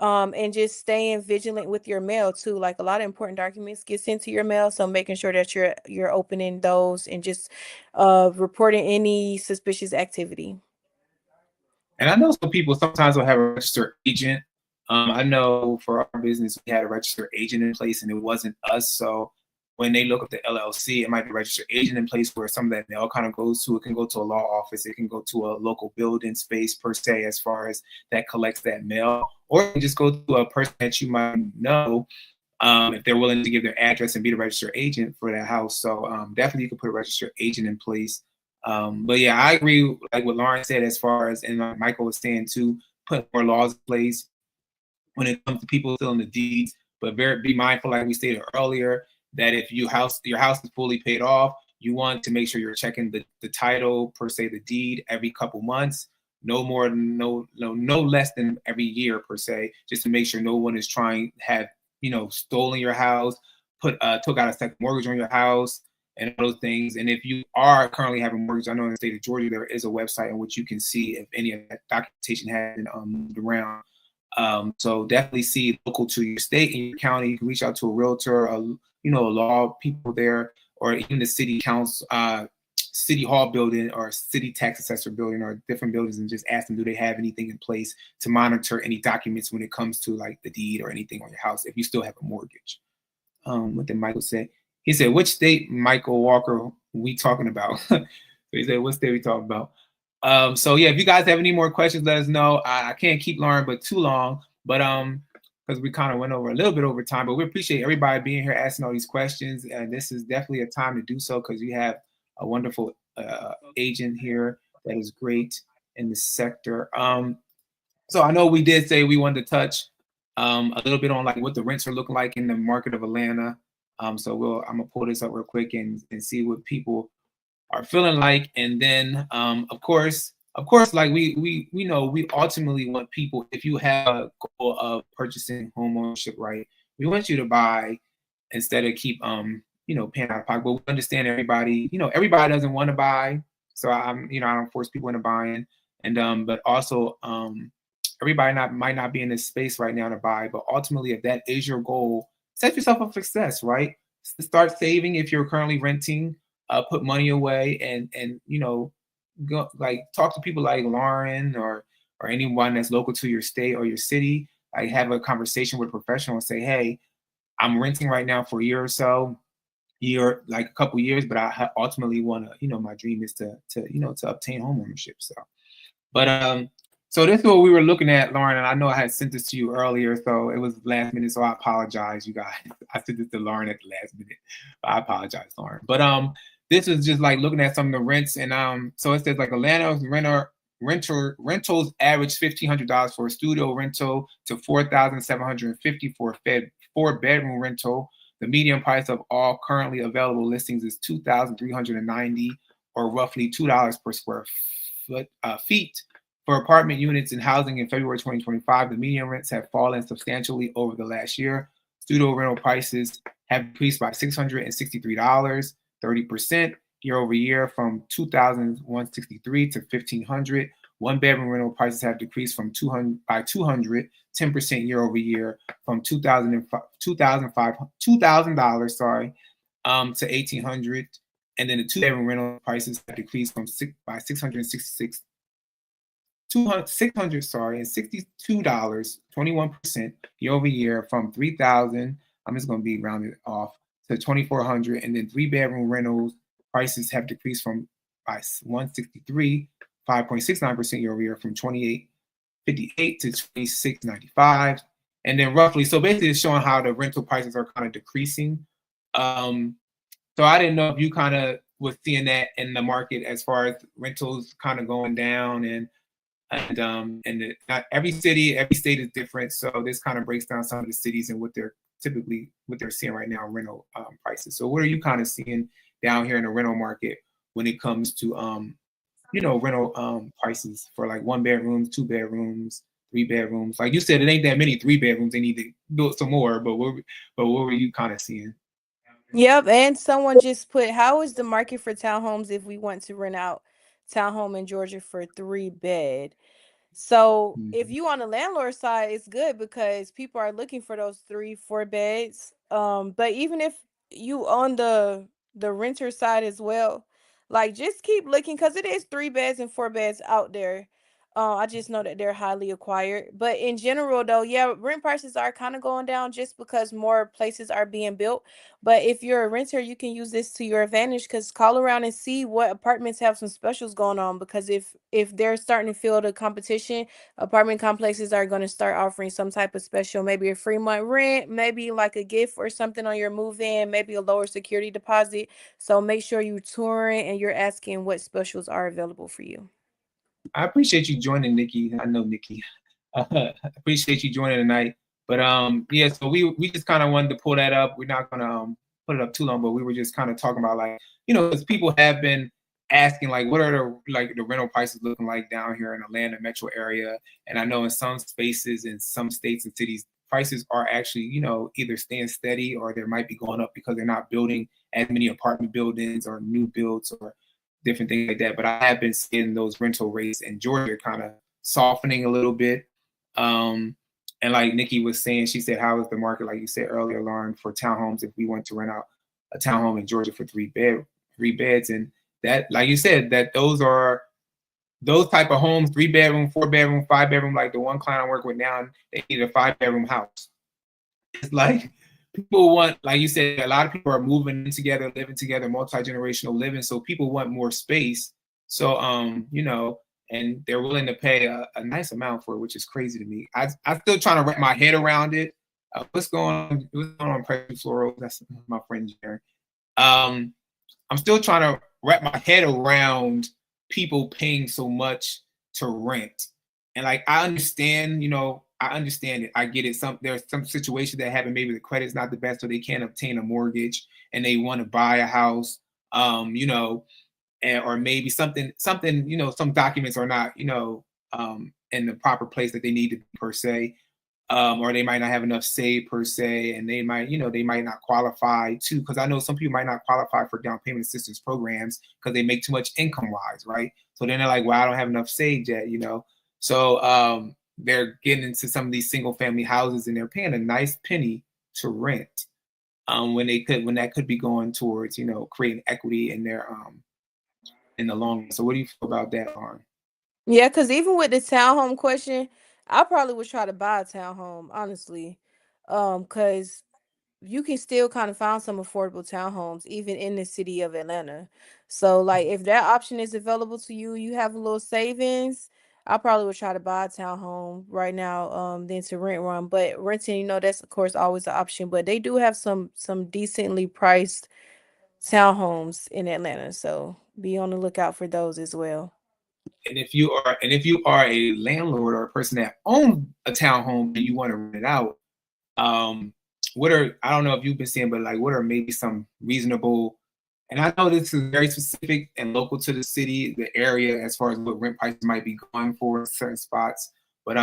and just staying vigilant with your mail too. Like a lot of important documents get sent to your mail, so making sure that you're opening those and just reporting any suspicious activity.
And I know some people sometimes will have a registered agent. I know for our business, we had a registered agent in place and it wasn't us. So when they look at the LLC, it might be a registered agent in place where some of that mail kind of goes to. It can go to a law office, it can go to a local building space per se, as far as that collects that mail, or it can just go to a person that you might know, if they're willing to give their address and be the registered agent for that house. So definitely you can put a registered agent in place. But yeah, I agree, like what Lauren said, as far as, and like Michael was saying too, put more laws in place when it comes to people stealing the deeds. But be mindful, like we stated earlier, that if your house is fully paid off, you want to make sure you're checking the title, per se, the deed, every couple months. No more, no less than every year per se, just to make sure no one is trying to have, stolen your house, took out a second mortgage on your house, and those things. And if you are currently having a mortgage, I know in the state of Georgia there is a website in which you can see if any of that documentation has been moved around. So definitely see local to your state and your county. You can reach out to a realtor, a law people there, or even the city council, city hall building, or city tax assessor building, or different buildings, and just ask them, do they have anything in place to monitor any documents when it comes to like the deed or anything on your house if you still have a mortgage. What did Michael say? He said, which state, Michael Walker, we talking about? So he said, what state we talking about? So yeah, if you guys have any more questions, let us know. I can't keep Lauren but too long, but because we kind of went over a little bit over time, but we appreciate everybody being here asking all these questions. And this is definitely a time to do so, because you have a wonderful agent here that is great in the sector. So I know we did say we wanted to touch a little bit on like what the rents are looking like in the market of Atlanta. So I'm gonna pull this up real quick and see what people are feeling like. And then of course, like we know, we ultimately want people, if you have a goal of purchasing home ownership, right, we want you to buy instead of keep paying out of pocket. But we understand everybody, everybody doesn't want to buy. So I don't force people into buying. And but also everybody might not be in this space right now to buy. But ultimately, if that is your goal, set yourself up for success, right? Start saving if you're currently renting. Put money away, and go, like, talk to people like Lauren or anyone that's local to your state or your city. Like, have a conversation with a professional and say, hey, I'm renting right now for a year or so, like a couple years, but I ultimately want to, my dream is to obtain home ownership. So this is what we were looking at, Lauren, and I know I had sent this to you earlier, so it was last minute, so I apologize, you guys. I sent this to Lauren at the last minute. I apologize, Lauren. But this is just like looking at some of the rents, and so it says like Atlanta rentals average $1,500 for a studio rental to $4,750 for a 4-bedroom rental. The median price of all currently available listings is $2,390, or roughly $2 per square feet. For apartment units in housing in February 2025, the median rents have fallen substantially over the last year. Studio rental prices have decreased by $663, 30% year over year, from $2,163 to $1,500. One-bedroom rental prices have decreased from $200 by 10% year over year, from $2,000 to $1,800. And then the two-bedroom rental prices have decreased from $662, $62, 21% year over year, from $3,000. I'm just going to be rounded off to $2,400. And then 3-bedroom rentals prices have decreased from by $163, 5.69% year over year, from $2,858 to $2,695. And then roughly, so basically it's showing how the rental prices are kind of decreasing. So I didn't know if you kind of with seeing that in the market as far as rentals kind of going down not every city, every state is different. So this kind of breaks down some of the cities and what they're seeing right now in rental prices. So what are you kind of seeing down here in the rental market when it comes to rental prices for like 1 bedrooms, 2 bedrooms, 3 bedrooms? Like you said, it ain't that many 3 bedrooms. They need to build some more. But what were you kind of seeing?
Yep, and someone just put, how is the market for townhomes if we want to rent out townhome in Georgia for 3 bed? So if
Mhm.
you on the landlord side, it's good because people are looking for those 3, 4 beds. But even if you on the renter side as well, like just keep looking because it is 3 beds and 4 beds out there. I just know that they're highly acquired. But in general, though, yeah, rent prices are kind of going down just because more places are being built. But if you're a renter, you can use this to your advantage because call around and see what apartments have some specials going on. Because if they're starting to feel the competition, apartment complexes are going to start offering some type of special, maybe a free month rent, maybe like a gift or something on your move in, maybe a lower security deposit. So make sure you're touring and you're asking what specials are available for you.
I appreciate you joining, Nikki. I know Nikki. Appreciate you joining tonight. But yeah, so we just kind of wanted to pull that up. We're not gonna put it up too long, but we were just kind of talking about like, because people have been asking like, what are the rental prices looking like down here in Atlanta metro area? And I know in some spaces in some states and cities, prices are actually, either staying steady or they might be going up because they're not building as many apartment buildings or new builds or different things like that. But I have been seeing those rental rates in Georgia kind of softening a little bit. And like Nikki was saying, she said, how is the market, like you said earlier, Lauren, for townhomes if we want to rent out a townhome in Georgia for 3 beds? And that, like you said, that those type of homes, 3 bedroom, 4 bedroom, 5 bedroom, like the one client I work with now, they need a 5 bedroom house. It's like people want, like you said, a lot of people are moving in together, living together, multi-generational living. So people want more space. So and they're willing to pay a nice amount for it, which is crazy to me. I'm still trying to wrap my head around it. What's going on? What's going on, President Floral? That's my friend Jerry. I'm still trying to wrap my head around people paying so much to rent. And like I understand, I understand it. I get it. There's some situations that happen. Maybe the credit's not the best, so they can't obtain a mortgage and they want to buy a house. Or maybe something, some documents are not, in the proper place that they need to be per se. Or they might not have enough saved per se, and they might not qualify to, because I know some people might not qualify for down payment assistance programs because they make too much income wise, right? So then they're like, well, I don't have enough saved yet, So they're getting into some of these single family houses and they're paying a nice penny to rent, when that could be going towards, creating equity in their in the long run. So what do you feel about that, Lauren?
Yeah, because even with the townhome question, I probably would try to buy a townhome, honestly. Because you can still kind of find some affordable townhomes even in the city of Atlanta. So like if that option is available to you, you have a little savings, I probably would try to buy a townhome right now, than to rent one. But renting, that's of course always an option. But they do have some decently priced townhomes in Atlanta. So be on the lookout for those as well.
And if you are a landlord or a person that owns a townhome and you want to rent it out, um, I don't know if you've been seeing, but like, what are maybe some reasonable, and I know this is very specific and local to the city, the area, as far as what rent prices might be going for in certain spots. But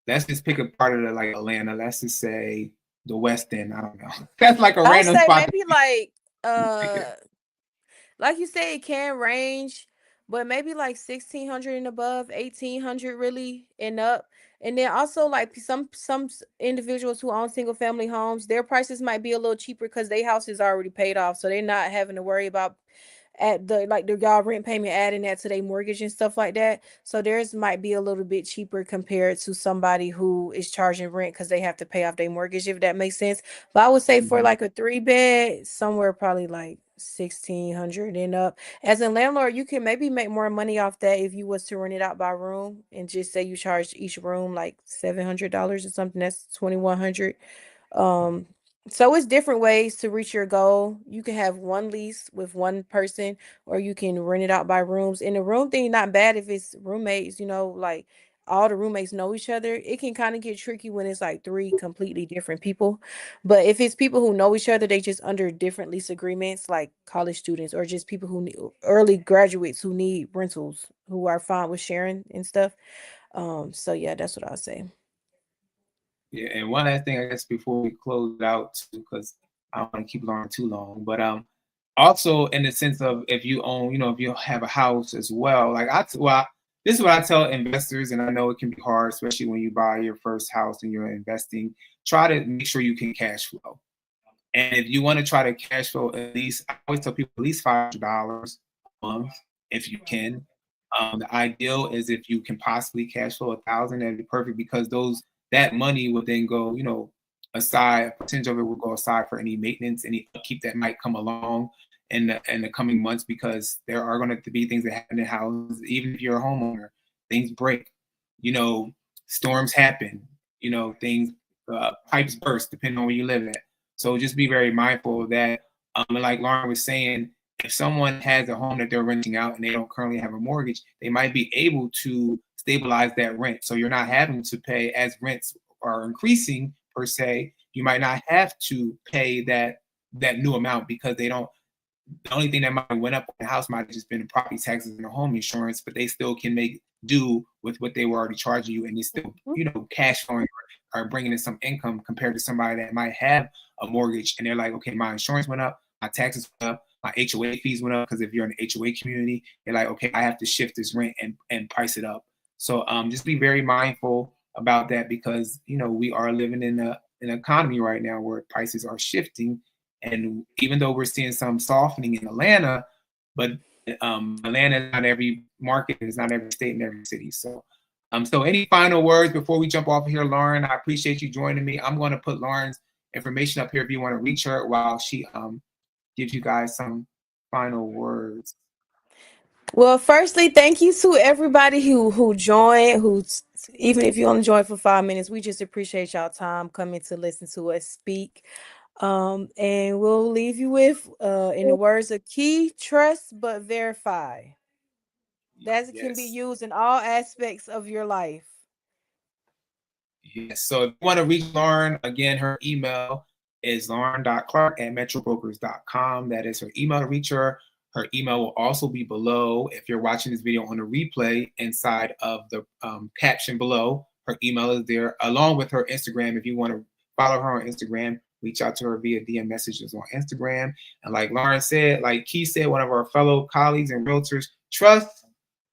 let's just pick a part of like Atlanta. Let's just say the West End. I don't know. That's like a
I'll
random
say
spot.
maybe like you say, it can range, but maybe like 1,600 and above, 1,800 really and up. And then also like individuals who own single family homes, their prices might be a little cheaper because their house is already paid off, so they're not having to worry about at the y'all rent payment adding that to their mortgage and stuff like that. So theirs might be a little bit cheaper compared to somebody who is charging rent because they have to pay off their mortgage, if that makes sense. But I would say for
Mhm.
like a 3 bed, somewhere probably like 1,600 and up. As a landlord, you can maybe make more money off that if you was to rent it out by room and just say you charge each room like $700 or something. That's 2,100. Um, So it's different ways to reach your goal. You can have one lease with one person, or you can rent it out by rooms. And the room thing not bad if it's roommates, like all the roommates know each other. It can kind of get tricky when it's like three completely different people. But if it's people who know each other, they just under different lease agreements, like college students or just people who need early graduates who need rentals, who are fine with sharing and stuff. So yeah, that's what I'll say.
Yeah, and one last thing, I guess, before we close it out, too, because I don't want to keep Lauren too long, but also in the sense of if you own, if you have a house as well, like this is what I tell investors, and I know it can be hard, especially when you buy your first house and you're investing. Try to make sure you can cash flow, and if you want to try to cash flow at least, I always tell people at least $500 a month if you can. The ideal is if you can possibly cash flow 1,000, that'd be perfect because that money would then go, aside. A percentage of it will go aside for any maintenance, any upkeep that might come along in the coming months because there are going to be things that happen in houses. Even if you're a homeowner, things break. Storms happen. Things pipes burst depending on where you live at. So just be very mindful of that. And like Lauren was saying, if someone has a home that they're renting out and they don't currently have a mortgage, they might be able to stabilize that rent. So you're not having to pay as rents are increasing per se. You might not have to pay that new amount because they don't. The only thing that might have went up on the house might have just been the property taxes and the home insurance, but they still can make do with what they were already charging you, and they still, cash flowing or bringing in some income compared to somebody that might have a mortgage and they're like, okay, my insurance went up, my taxes went up, my HOA fees went up because if you're in the HOA community, they're like, okay, I have to shift this rent and price it up. So just be very mindful about that because we are living in an economy right now where prices are shifting, and even though we're seeing some softening in Atlanta, but Atlanta is not every market, it's not every state and every city. So so any final words before we jump off of here, Lauren? I appreciate you joining me. I'm going to put Lauren's information up here if you want to reach her while she gives you guys some final words.
Well, firstly, thank you to everybody who joined, even if you only joined for 5 minutes, we just appreciate y'all time coming to listen to us speak. And we'll leave you with, in the words of Key, trust but verify. That can be
Yes.
used in all aspects of your life.
Yes. So if you want to reach Lauren, again, her email is lauren.clark@metrobrokers.com. That is her email to reach her. Her email will also be below if you're watching this video on a replay inside of the caption below. Her email is there along with her Instagram. If you want to follow her on Instagram, reach out to her via DM messages on Instagram. And like Lauren said, like Key said, one of our fellow colleagues and realtors, trust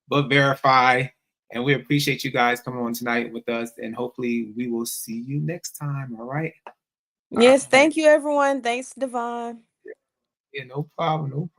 but verify. And we appreciate you guys coming on tonight with us. And hopefully we will see you next time. All right.
Yes. Thank you, everyone. Thanks, Devon.
Yeah, no problem. No problem.